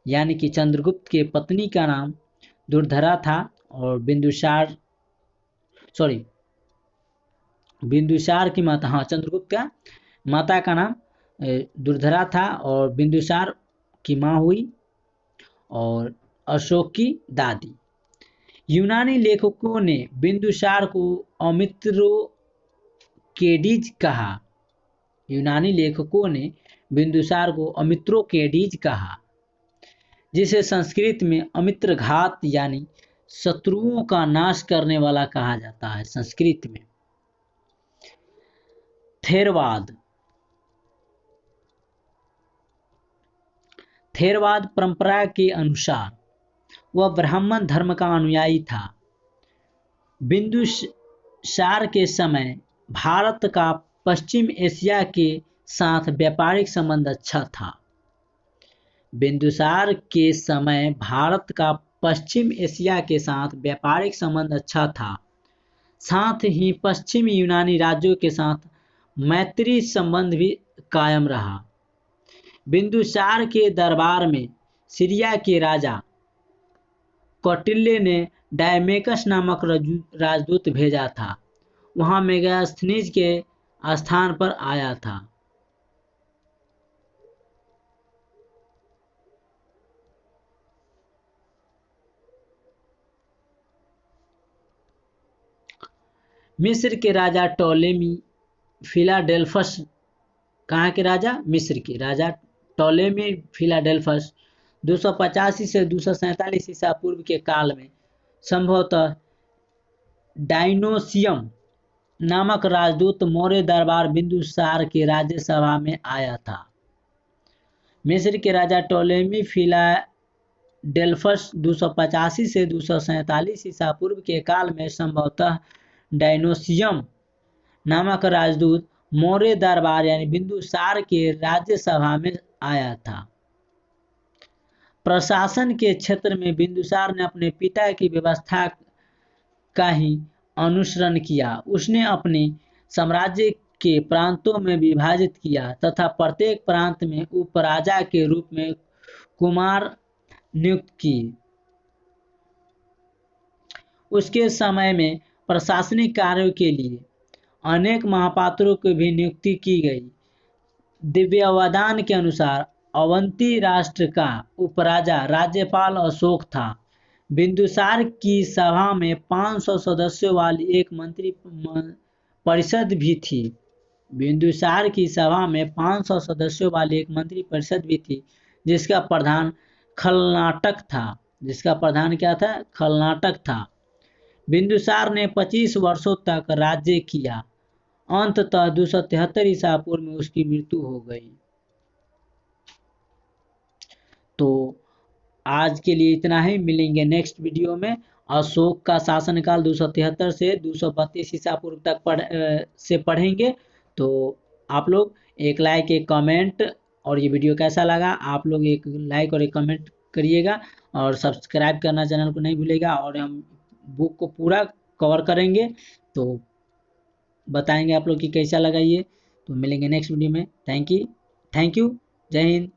यानी कि चंद्रगुप्त के पत्नी का नाम दुर्धरा था और बिंदुसार की माता, हाँ, चंद्रगुप्त का माता का नाम दुर्धरा था और बिंदुसार की माँ हुई और अशोक की दादी। यूनानी लेखकों ने बिंदुसार को अमित्रोकेडीज कहा। यूनानी लेखकों ने बिंदुसार को अमित्रोकेडीज कहा, जिसे संस्कृत में अमित्रघात यानी शत्रुओं का नाश करने वाला कहा जाता है। संस्कृत में थेरवाद परंपरा के अनुसार वह ब्राह्मण धर्म का अनुयायी था। बिंदुसार के समय भारत का पश्चिम एशिया के साथ व्यापारिक संबंध अच्छा था। बिंदुसार के समय भारत का पश्चिम एशिया के साथ व्यापारिक संबंध अच्छा था। साथ ही पश्चिमी यूनानी राज्यों के साथ मैत्री संबंध भी कायम रहा। बिंदुसार के दरबार में सीरिया के राजा कौटिल्य ने डायमेकस नामक राजदूत भेजा था। वहां मेगास्थनीज के स्थान पर आया था। मिस्र के राजा टोलेमी फिलाडेल्फस, कहाँ के राजा? मिस्र के राजा टोलेमी फिलाडेल्फस 285 से 247 ईसा पूर्व के काल में संभवतः डायनोसियम नामक राजदूत मौर्य दरबार बिंदुसार के राज्यसभा में आया था। मिस्र के राजा टोलेमी फिलाडेल्फस 285 से 247 ईसा पूर्व के काल में संभवतः डायनोसियम नामक राजदूत मौर्य दरबार यानी बिंदुसार के राज्यसभा में आया था। प्रशासन के क्षेत्र में बिंदुसार ने अपने पिता की व्यवस्था का ही अनुसरण किया। उसने अपने साम्राज्य के प्रांतों में विभाजित किया तथा प्रत्येक प्रांत में उपराजा के रूप में कुमार नियुक्त किए। उसके समय में प्रशासनिक कार्यों के लिए अनेक महापात्रों की भी नियुक्ति की गई। दिव्यवदान के अनुसार अवंती राष्ट्र का उपराजा राज्यपाल अशोक था। बिंदुसार की सभा में 500 सदस्यों वाली एक मंत्री परिषद भी थी। बिंदुसार की सभा में 500 सदस्यों वाली एक मंत्री परिषद भी थी, जिसका प्रधान खलनाटक था। जिसका प्रधान क्या था? खलनाटक था। बिंदुसार ने 25 वर्षों तक राज्य किया। अंततः 273 ईसा पूर्व में उसकी मृत्यु हो गई। तो आज के लिए इतना ही, मिलेंगे नेक्स्ट वीडियो में। अशोक का शासनकाल 273 से 232 ईसा पूर्व तक से पढ़ेंगे। तो आप लोग एक लाइक एक कमेंट, और ये वीडियो कैसा लगा आप लोग एक लाइक और एक कमेंट करिएगा, और सब्सक्राइब करना चैनल को नहीं भूलिएगा। और हम बुक को पूरा कवर करेंगे, तो बताएंगे आप लोग कि कैसा लगा ये। तो मिलेंगे नेक्स्ट वीडियो में। Thank you. जय हिंद।